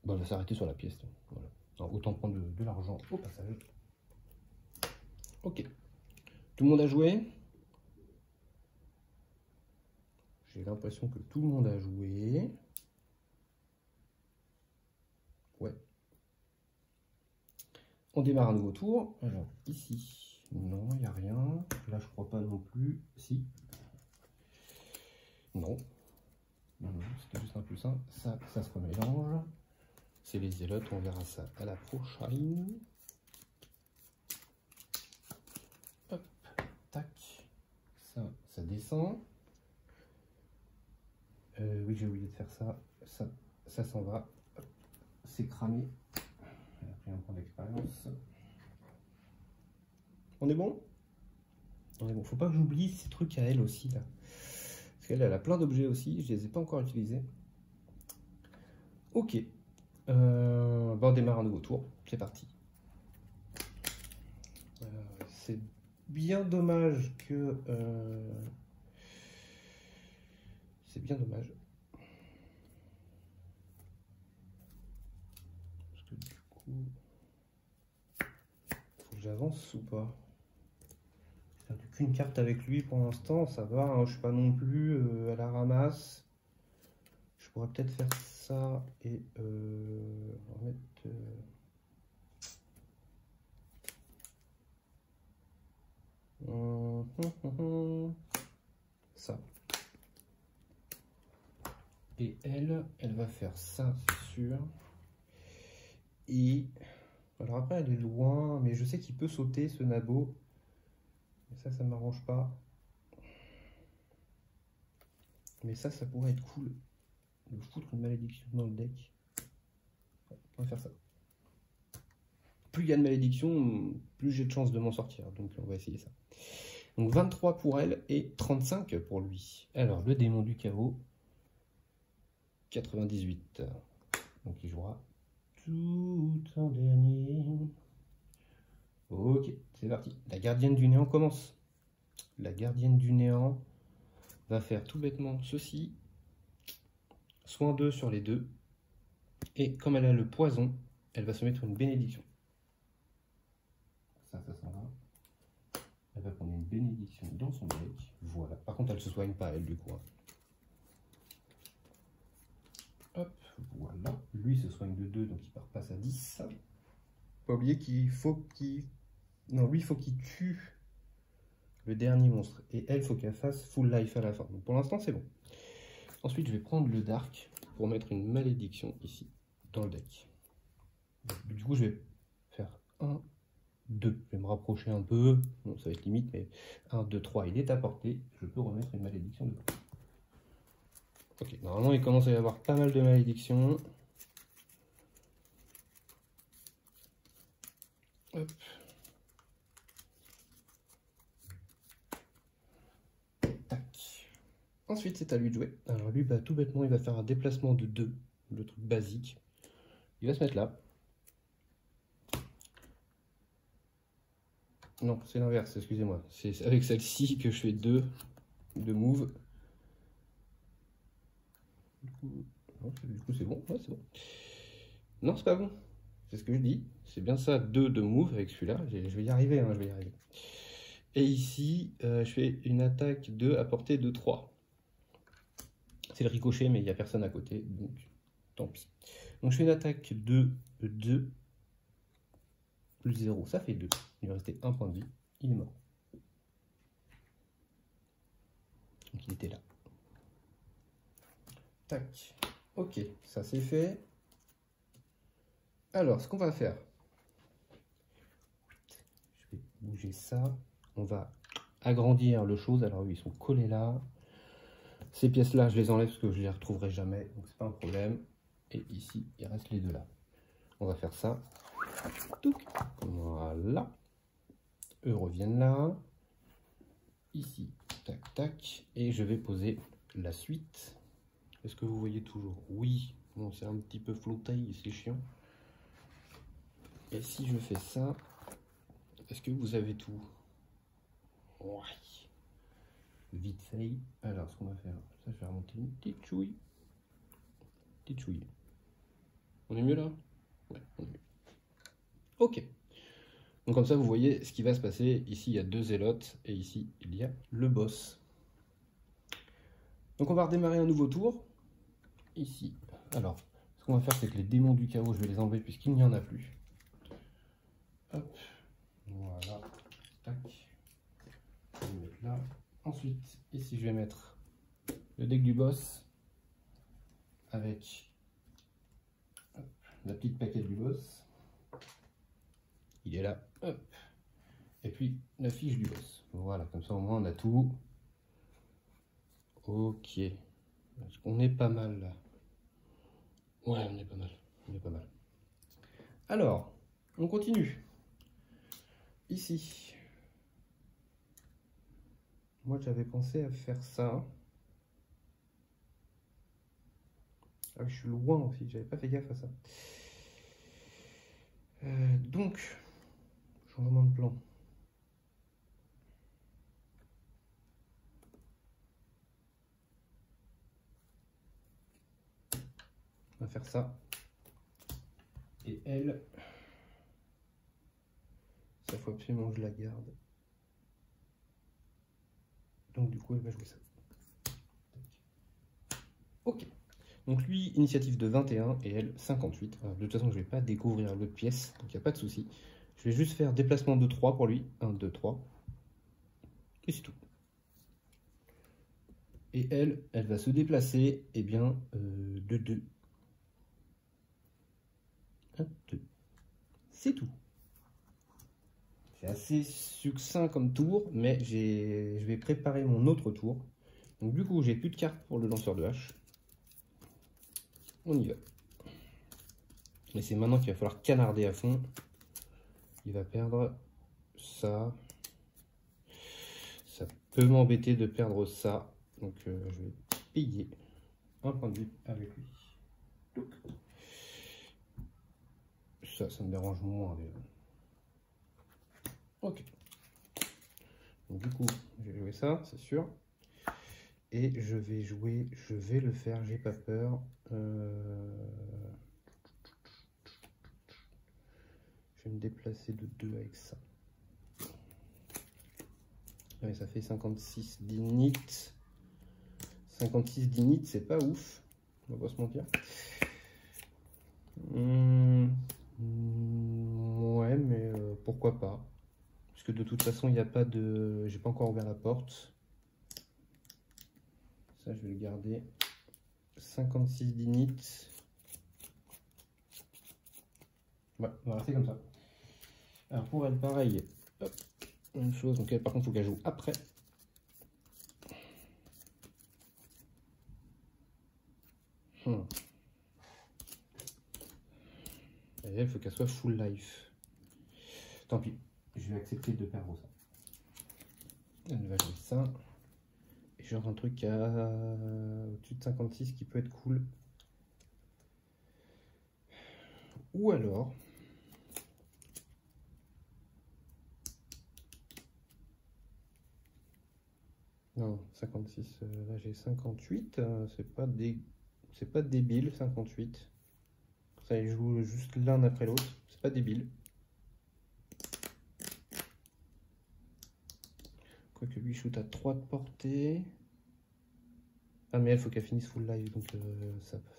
Bon, elle va s'arrêter sur la pièce. Voilà. Alors, autant prendre de l'argent au passage. Ok. Tout le monde a joué? J'ai l'impression que tout le monde a joué. Ouais. On démarre un nouveau tour. Alors, ici, non, il n'y a rien. Là, je crois pas non plus. Si. Non. Non, c'était juste un plus 1. Ça se remélange. C'est les zélotes, on verra ça à la prochaine. Hop, tac. Ça descend. Oui, j'ai oublié de faire ça. Ça s'en va. C'est cramé. Elle a pris un point d'expérience. On est bon? On est bon. Faut pas que j'oublie ces trucs à elle aussi, là. Parce qu'elle a plein d'objets aussi. Je les ai pas encore utilisés. Ok. On démarre un nouveau tour. C'est parti. C'est bien dommage que... C'est bien dommage. Parce que du coup... Faut que j'avance ou pas? J'ai perdu qu'une carte avec lui pour l'instant. Ça va, hein, je suis pas non plus à la ramasse. Je pourrais peut-être faire ça et remettre... ça. Et elle va faire ça, c'est sûr. Et alors après, elle est loin, mais je sais qu'il peut sauter ce nabo. Et ça ne m'arrange pas. Mais ça pourrait être cool de foutre une malédiction dans le deck. On va faire ça. Plus il y a de malédiction, plus j'ai de chance de m'en sortir. Donc on va essayer ça. Donc 23 pour elle et 35 pour lui. Alors le démon du chaos, 98. Donc il jouera tout en dernier. Ok, c'est parti. La gardienne du néant commence. La gardienne du néant va faire tout bêtement ceci. Soin 2 sur les deux. Et comme elle a le poison, elle va se mettre une bénédiction. Ça s'en va. Elle va prendre une bénédiction dans son deck. Voilà. Par contre, elle ne se soigne pas, elle, du coup. Hop, voilà. Lui se soigne de 2, donc il repasse à 10. Pas oublier qu'il faut qu'il... Non, lui, il faut qu'il tue le dernier monstre. Et elle, il faut qu'elle fasse full life à la fin. Donc pour l'instant, c'est bon. Ensuite, je vais prendre le dark pour mettre une malédiction ici, dans le deck. Donc, du coup, je vais faire 1, 2. Je vais me rapprocher un peu. Bon, ça va être limite, mais 1, 2, 3, il est à portée. Je peux remettre une malédiction dedans. Ok, normalement, il commence à y avoir pas mal de malédictions. Hop. Tac. Ensuite, c'est à lui de jouer. Alors lui, bah, tout bêtement, il va faire un déplacement de 2, le truc basique. Il va se mettre là. Non, c'est l'inverse, excusez-moi. C'est avec celle-ci que je fais 2 de move. Du coup, c'est bon. Ouais, c'est bon. Non, c'est pas bon. C'est ce que je dis. C'est bien ça, 2 de move avec celui-là. Je vais y arriver, hein, je vais y arriver. Et ici, je fais une attaque de à portée de 3. C'est le ricochet, mais il n'y a personne à côté, donc tant pis. Donc je fais une attaque de 2 plus 0, ça fait 2. Il lui restait 1 point de vie, il est mort. Donc il était là. Tac. Ok, ça c'est fait. Alors, ce qu'on va faire, je vais bouger ça. On va agrandir le chose. Alors, ils sont collés là. Ces pièces-là, je les enlève parce que je les retrouverai jamais. Donc, c'est pas un problème. Et ici, il reste les deux là. On va faire ça. Voilà. Eux reviennent là. Ici, tac, tac. Et je vais poser la suite. Est-ce que vous voyez toujours? Oui. Bon, c'est un petit peu flotté, c'est chiant. Et si je fais ça, est-ce que vous avez tout? Ouais. Vite fait. Alors, ce qu'on va faire, ça, je vais remonter une petite chouille. Petite chouille. On est mieux là? Ouais, on est mieux. Ok. Donc comme ça, vous voyez ce qui va se passer. Ici, il y a 2 zélotes et ici, il y a le boss. Donc on va redémarrer un nouveau tour. Ici. Alors, ce qu'on va faire, c'est que les démons du chaos, je vais les enlever puisqu'il n'y en a plus. Hop. Voilà. Tac. Je vais mettre là. Ensuite, ici, je vais mettre le deck du boss avec la petite paquette du boss. Il est là. Hop. Et puis la fiche du boss. Voilà, comme ça au moins on a tout. Ok. On est pas mal là. Ouais, on est pas mal. On est pas mal. Alors, on continue. Ici. Moi j'avais pensé à faire ça. Ah, je suis loin aussi, j'avais pas fait gaffe à ça. Donc, changement de plan. On va faire ça. Et elle, ça faut absolument que je la garde. Donc du coup, elle va jouer ça. Ok. Donc lui, initiative de 21 et elle 58. Alors, de toute façon, je ne vais pas découvrir l'autre pièce, donc il n'y a pas de souci. Je vais juste faire déplacement de 3 pour lui. 1, 2, 3. Et c'est tout. Et elle va se déplacer, eh bien, de 2. 1, 2. C'est tout. C'est assez succinct comme tour, mais je vais préparer mon autre tour. Donc du coup, j'ai plus de cartes pour le lanceur de hache. On y va. Et c'est maintenant qu'il va falloir canarder à fond. Il va perdre ça. Ça peut m'embêter de perdre ça. Donc je vais payer un point de vue avec lui. Ça me dérange moins. Mais... ok. Donc, du coup, j'ai joué ça, c'est sûr. Et je vais jouer, je vais le faire, j'ai pas peur. Je vais me déplacer de 2 avec ça. Ouais, ça fait 56 d'init. 56 d'init, c'est pas ouf. On va pas se mentir. Ouais, mais pourquoi pas. Parce que de toute façon, il n'y a pas de... j'ai pas encore ouvert la porte. Ça, je vais le garder. 56 d'init. Ouais, on va rester comme ça. Alors pour elle, pareil. Hop, même chose. Donc elle, par contre, il faut qu'elle joue après. Et elle, il faut qu'elle soit full life. Tant pis, je vais accepter de perdre ça. Elle va jouer ça. Et j'ai un truc à au-dessus de 56 qui peut être cool. Ou alors... Non, 56, là j'ai 58, c'est pas débile, 58. Ça, ils jouent juste l'un après l'autre, c'est pas débile. Quoique lui shoot à 3 de portée. Ah mais elle, faut qu'elle finisse full live, donc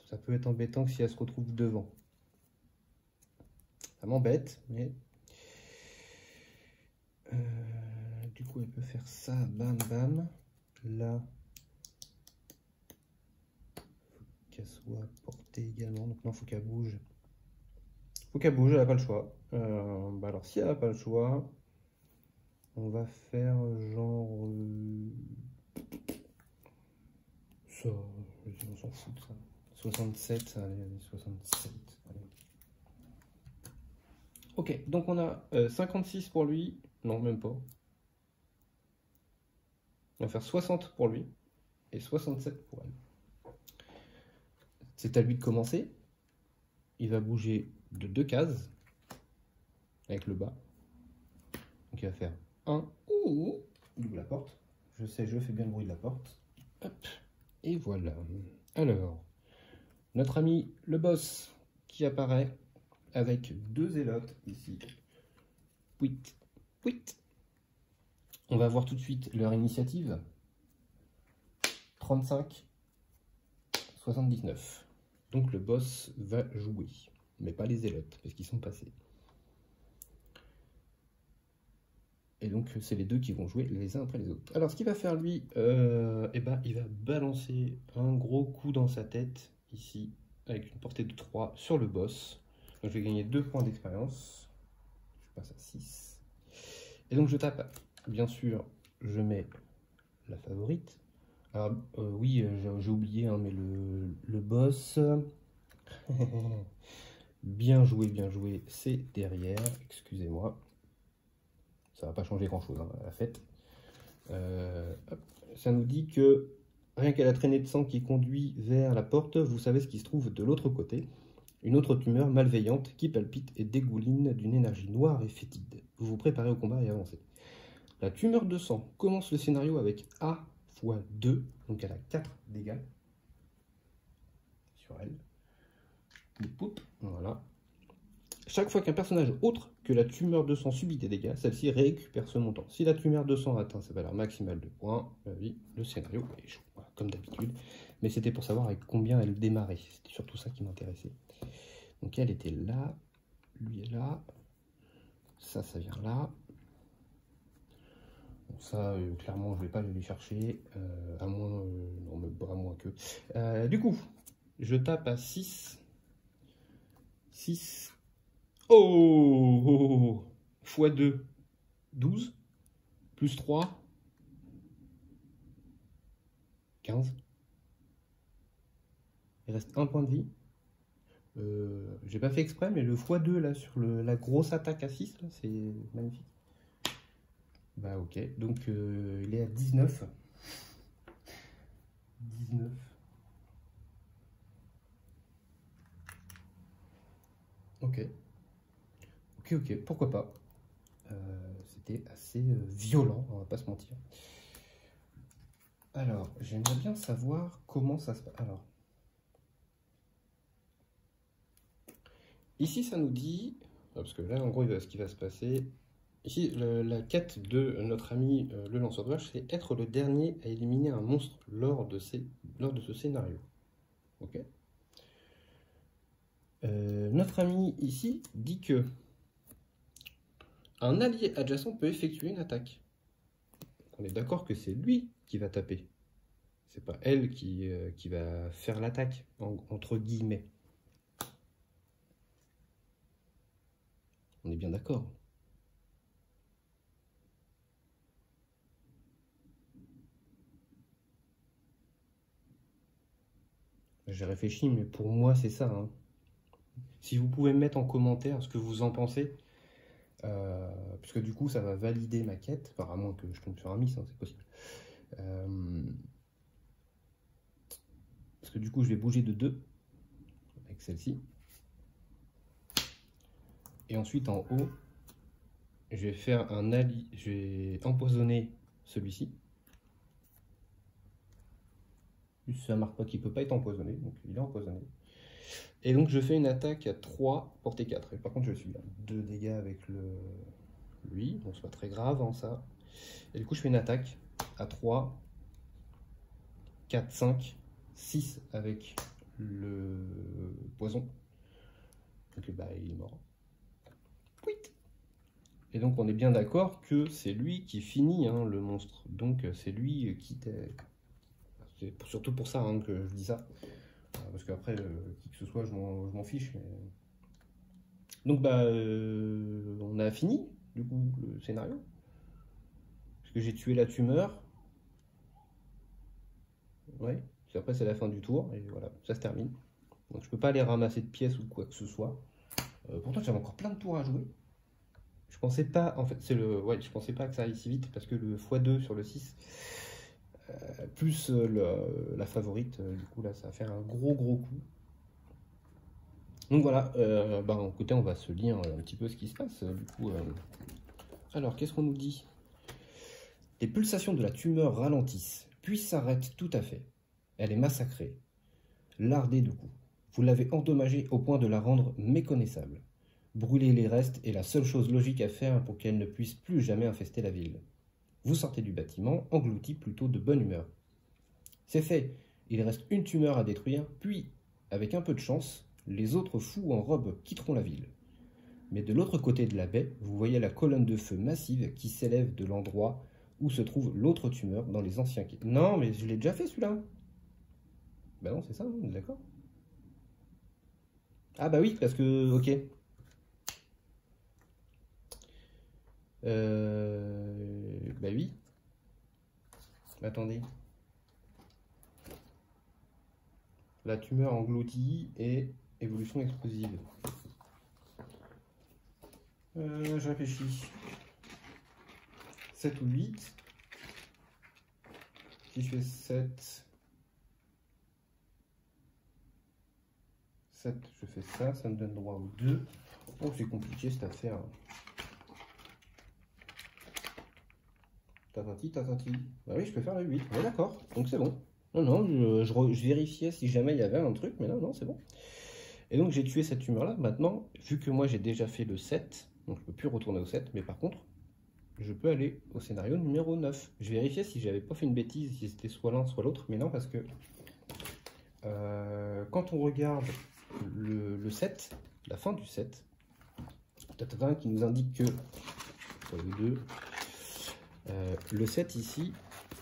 ça peut être embêtant si elle se retrouve devant. Ça m'embête, mais... du coup, elle peut faire ça, bam bam. Là, faut qu'elle soit portée également, donc non, faut qu'elle bouge. Faut qu'elle bouge, elle n'a pas le choix. Bah alors, si elle n'a pas le choix, on va faire genre... ça, on s'en fout de ça. 67, allez, 67. Allez. Ok, donc on a 56 pour lui. Non, même pas. On va faire 60 pour lui et 67 pour elle. C'est à lui de commencer. Il va bouger de 2 cases avec le bas. Donc il va faire 1. Ouh, double la porte. Je sais, je fais bien le bruit de la porte. Hop, et voilà. Alors, notre ami le boss qui apparaît avec 2 zélotes ici. Puit, puit. On va voir tout de suite leur initiative. 35, 79. Donc le boss va jouer, mais pas les zélotes, parce qu'ils sont passés. Et donc c'est les deux qui vont jouer les uns après les autres. Alors ce qu'il va faire lui, eh ben, il va balancer un gros coup dans sa tête, ici, avec une portée de 3 sur le boss. Donc je vais gagner 2 points d'expérience. Je passe à 6. Et donc je tape, bien sûr, je mets la favorite. Alors oui, j'ai oublié, hein, mais le boss... bien joué, c'est derrière, excusez-moi. Ça va pas changer grand chose, hein, à la fête. Hop, ça nous dit que rien qu'à la traînée de sang qui conduit vers la porte, vous savez ce qui se trouve de l'autre côté. Une autre tumeur malveillante qui palpite et dégouline d'une énergie noire et fétide. Vous vous préparez au combat et avancez. La tumeur de sang commence le scénario avec A fois 2, donc elle a 4 dégâts sur elle. Poup, voilà. Chaque fois qu'un personnage autre que la tumeur de sang subit des dégâts, celle-ci récupère ce montant. Si la tumeur de sang atteint sa valeur maximale de points, le scénario échoue, voilà, comme d'habitude. Mais c'était pour savoir avec combien elle démarrait. C'était surtout ça qui m'intéressait. Donc elle était là, lui est là, ça vient là. Bon, ça, clairement, je ne vais pas aller chercher, à moins, non, mais à moins que. Du coup, je tape à 6. 6. Oh, x 2, 12, plus 3, 15. Il reste un point de vie. J'ai pas fait exprès, mais le x2 là sur la grosse attaque à 6, c'est magnifique. Bah ok, donc il est à 19. 19. Ok. Ok, pourquoi pas. C'était assez violent, on va pas se mentir. Alors, j'aimerais bien savoir comment ça se passe. Alors, ici, ça nous dit, parce que là, en gros, ce qui va se passer, ici, la quête de notre ami le lanceur de vache, c'est être le dernier à éliminer un monstre lors de ce scénario. Ok. Notre ami ici dit que un allié adjacent peut effectuer une attaque. On est d'accord que c'est lui qui va taper. C'est pas elle qui va faire l'attaque, entre guillemets. On est bien d'accord. J'ai réfléchi, mais pour moi, c'est ça. Hein. Si vous pouvez me mettre en commentaire ce que vous en pensez. puisque du coup ça va valider ma quête, enfin à moins que je tombe sur un miss, hein, c'est possible. Parce que du coup je vais bouger de 2 avec celle-ci. Et ensuite en haut, je vais faire un ali, je vais empoisonner celui-ci. Ça marque pas qu'il peut pas être empoisonné, donc il est empoisonné. Et donc je fais une attaque à 3, portée 4. Et par contre je suis à 2 dégâts avec lui, donc c'est pas très grave hein, ça. Et du coup je fais une attaque à 3, 4, 5, 6 avec le poison. Donc bah il est mort. Et donc on est bien d'accord que c'est lui qui finit hein, le monstre. Donc c'est lui qui t'est... C'est surtout pour ça hein, que je dis ça. Parce qu'après, qui que ce soit, je m'en fiche. Mais... Donc bah on a fini du coup le scénario. Parce que j'ai tué la tumeur. Ouais. Puis après c'est la fin du tour. Et voilà, ça se termine. Donc je peux pas aller ramasser de pièces ou quoi que ce soit. Pourtant j'avais encore plein de tours à jouer. Je pensais pas, en fait, je pensais pas que ça aille si vite parce que le x2 sur le 6, plus la favorite, du coup là ça va faire un gros coup. Donc voilà, écoutez, on va se lire un petit peu ce qui se passe. Du coup, alors qu'est-ce qu'on nous dit? Les pulsations de la tumeur ralentissent, puis s'arrêtent tout à fait. Elle est massacrée, lardée de coups. Vous l'avez endommagée au point de la rendre méconnaissable. Brûler les restes est la seule chose logique à faire pour qu'elle ne puisse plus jamais infester la ville. Vous sortez du bâtiment, englouti plutôt de bonne humeur. C'est fait, il reste une tumeur à détruire, puis, avec un peu de chance, les autres fous en robe quitteront la ville. Mais de l'autre côté de la baie, vous voyez la colonne de feu massive qui s'élève de l'endroit où se trouve l'autre tumeur dans les anciens quais. Non, mais je l'ai déjà fait celui-là. Bah non, c'est ça, on est d'accord. Ah bah oui, parce que... Ok. Bah oui. Attendez. La tumeur engloutie et évolution explosive. Je réfléchis. 7 ou 8. Si je fais 7... 7, je fais ça, ça me donne droit aux 2. Oh, c'est compliqué cette affaire. Tatati, tatati. Bah oui, je peux faire le 8. Ouais, d'accord, donc c'est bon. Non, je vérifiais si jamais il y avait un truc, mais non, c'est bon. Et donc j'ai tué cette tumeur-là. Maintenant, vu que moi j'ai déjà fait le 7, donc je peux plus retourner au 7, mais par contre, je peux aller au scénario numéro 9. Je vérifiais si j'avais pas fait une bêtise, si c'était soit l'un, soit l'autre, mais non, parce que quand on regarde le 7, la fin du 7, qui nous indique que, sur le 2, le 7 ici,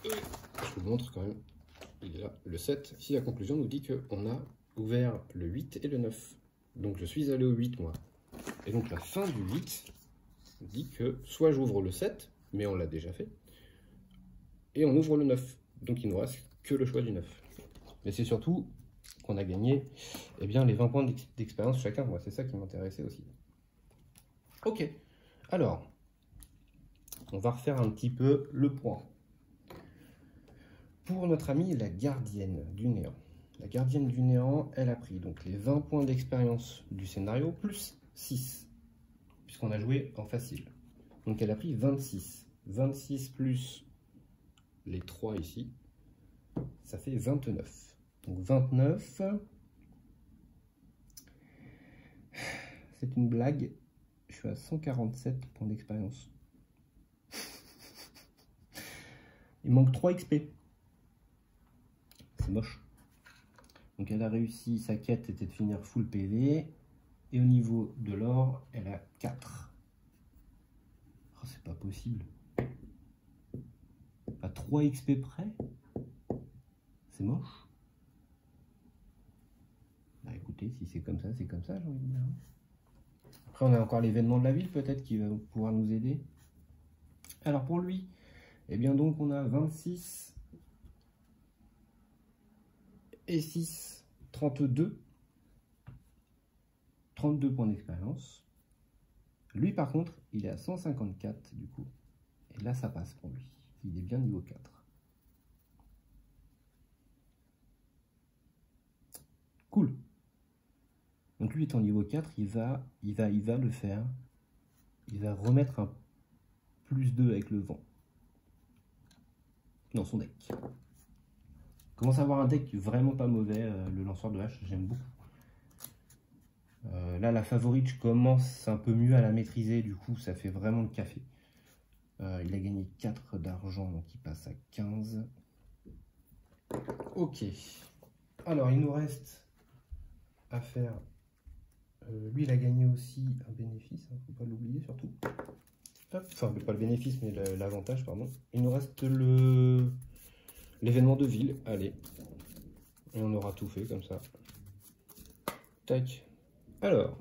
je vous montre quand même, il est là, le 7, ici la conclusion nous dit qu'on a ouvert le 8 et le 9. Donc je suis allé au 8 moi. Et donc la fin du 8 dit que soit j'ouvre le 7, mais on l'a déjà fait, et on ouvre le 9. Donc il ne nous reste que le choix du 9. Mais c'est surtout qu'on a gagné eh bien, les 20 points d'expérience chacun. Moi, c'est ça qui m'intéressait aussi. Ok, alors, on va refaire un petit peu le point. Pour notre amie la gardienne du néant. La gardienne du néant, elle a pris donc les 20 points d'expérience du scénario plus 6, puisqu'on a joué en facile. Donc elle a pris 26. 26 plus les 3 ici, ça fait 29. Donc 29, c'est une blague, je suis à 147 points d'expérience. Il manque 3 XP. C'est moche. Donc elle a réussi, sa quête était de finir full PV. Et au niveau de l'or, elle a 4. Oh, c'est pas possible. À 3 XP près, c'est moche. Bah écoutez, si c'est comme ça, j'ai envie de dire. Après, on a encore l'événement de la ville, peut-être, qui va pouvoir nous aider. Alors pour lui, eh bien donc on a 26 et 6, 32. 32 points d'expérience. Lui, par contre, il est à 154, du coup. Et là, ça passe pour lui. Il est bien niveau 4. Cool. Donc lui étant niveau 4, il va le faire. Il va remettre un +2 avec le vent. Dans son deck. Commence à avoir un deck vraiment pas mauvais, le lanceur de hache, j'aime beaucoup. Là, la favorite, je commence un peu mieux à la maîtriser, du coup, ça fait vraiment le café. Il a gagné 4 d'argent, donc il passe à 15. Ok. Alors, il nous reste à faire... lui, il a gagné aussi un bénéfice, il ne faut pas l'oublier surtout. Hop. Enfin, pas le bénéfice, mais l'avantage, pardon. Il nous reste l'événement de ville, allez. Et on aura tout fait comme ça. Tac. Alors,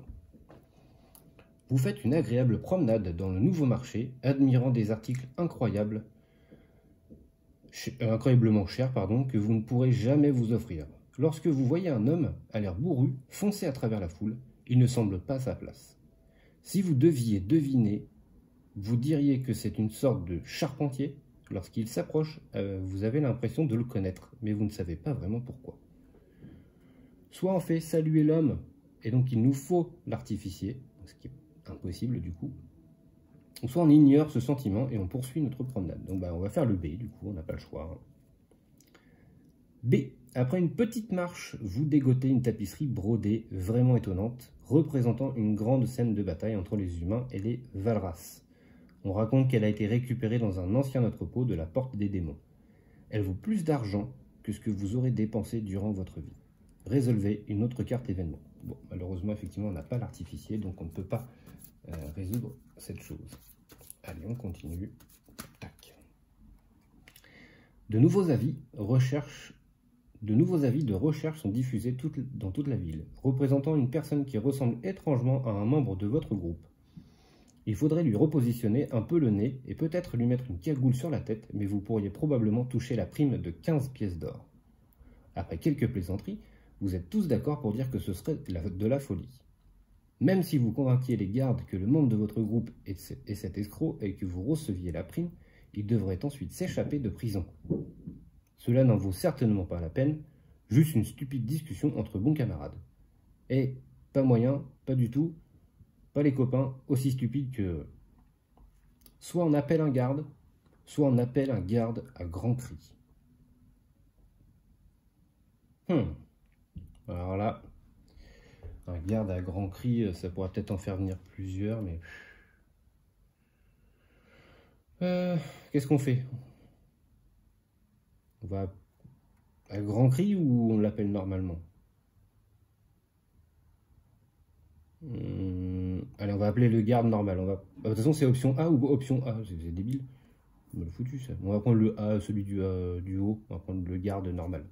vous faites une agréable promenade dans le nouveau marché, admirant des articles incroyablement chers, que vous ne pourrez jamais vous offrir. Lorsque vous voyez un homme à l'air bourru foncer à travers la foule, il ne semble pas à sa place. Si vous deviez deviner, vous diriez que c'est une sorte de charpentier. Lorsqu'il s'approche, vous avez l'impression de le connaître, mais vous ne savez pas vraiment pourquoi. Soit on fait saluer l'homme, et donc il nous faut l'artificier, ce qui est impossible du coup. Soit on ignore ce sentiment et on poursuit notre promenade. Donc on va faire le B, du coup, on n'a pas le choix. B. Après une petite marche, vous dégotez une tapisserie brodée vraiment étonnante, représentant une grande scène de bataille entre les humains et les Valras. On raconte qu'elle a été récupérée dans un ancien entrepôt de la Porte des Démons. Elle vaut plus d'argent que ce que vous aurez dépensé durant votre vie. Résolvez une autre carte événement. Bon, malheureusement, effectivement, on n'a pas l'artificier, donc on ne peut pas résoudre cette chose. Allez, on continue. Tac. De nouveaux avis de recherche sont diffusés dans toute la ville, représentant une personne qui ressemble étrangement à un membre de votre groupe. Il faudrait lui repositionner un peu le nez et peut-être lui mettre une cagoule sur la tête, mais vous pourriez probablement toucher la prime de 15 pièces d'or. Après quelques plaisanteries, vous êtes tous d'accord pour dire que ce serait de la folie. Même si vous convainquiez les gardes que le membre de votre groupe est cet escroc et que vous receviez la prime, il devrait ensuite s'échapper de prison. Cela n'en vaut certainement pas la peine, juste une stupide discussion entre bons camarades. Et pas moyen, pas du tout, pas les copains aussi stupides que... Soit on appelle un garde, soit on appelle un garde à grands cris. Alors là, un garde à grands cris, ça pourrait peut-être en faire venir plusieurs, mais... qu'est-ce qu'on fait? On va à grands cris ou on l'appelle normalement? Allez, on va appeler le garde normal. De toute façon, c'est option A ou option A. C'est débile. On va foutu ça. On va prendre le A, celui du haut. On va prendre le garde normal.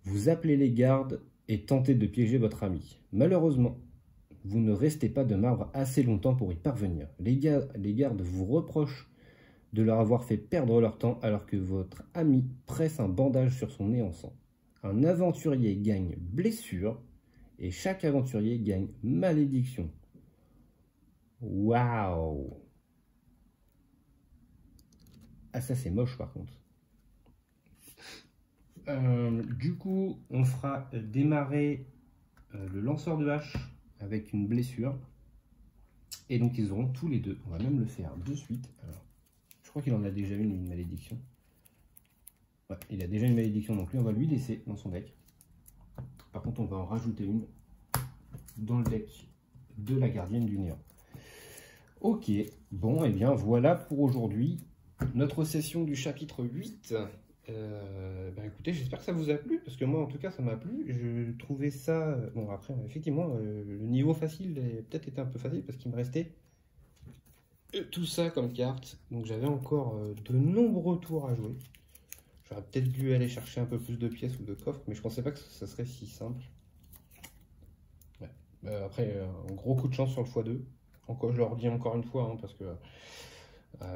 Vous appelez les gardes et tentez de piéger votre ami. Malheureusement, vous ne restez pas de marbre assez longtemps pour y parvenir. Les gardes vous reprochent de leur avoir fait perdre leur temps alors que votre ami presse un bandage sur son nez en sang. Un aventurier gagne blessure et chaque aventurier gagne malédiction. Waouh! Ah, ça c'est moche par contre. Du coup, on fera démarrer le lanceur de hache avec une blessure. Et donc ils auront tous les deux. On va même le faire de suite. Alors, je crois qu'il en a déjà une malédiction. Ouais, il a déjà une malédiction, donc lui on va lui laisser dans son deck. Par contre, on va en rajouter une dans le deck de la gardienne du néant. Ok, bon, et bien voilà pour aujourd'hui notre session du chapitre 8. Écoutez, j'espère que ça vous a plu, parce que moi en tout cas ça m'a plu. Je trouvais ça... Bon après, effectivement, le niveau facile a peut-être été un peu facile, parce qu'il me restait tout ça comme carte. Donc j'avais encore de nombreux tours à jouer. J'aurais peut-être dû aller chercher un peu plus de pièces ou de coffres, mais je pensais pas que ça serait si simple. Ouais. Après, un gros coup de chance sur le x2. Encore, je le redis encore une fois, hein, parce que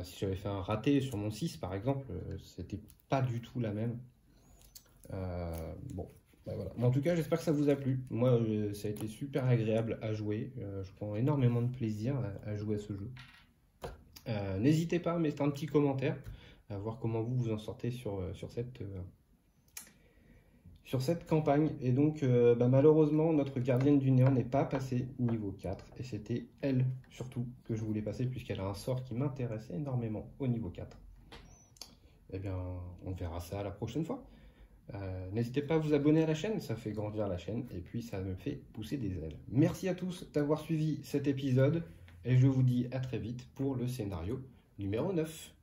si j'avais fait un raté sur mon 6 par exemple, c'était pas du tout la même. Bon, Bah voilà. En tout cas, j'espère que ça vous a plu. Moi, ça a été super agréable à jouer. Je prends énormément de plaisir à jouer à ce jeu. N'hésitez pas à mettre un petit commentaire, à voir comment vous vous en sortez sur cette campagne. Et donc, malheureusement, notre gardienne du néant n'est pas passée niveau 4. Et c'était elle, surtout, que je voulais passer, puisqu'elle a un sort qui m'intéressait énormément au niveau 4. Eh bien, on verra ça la prochaine fois. N'hésitez pas à vous abonner à la chaîne, ça fait grandir la chaîne et puis ça me fait pousser des ailes. Merci à tous d'avoir suivi cet épisode et je vous dis à très vite pour le scénario numéro 9.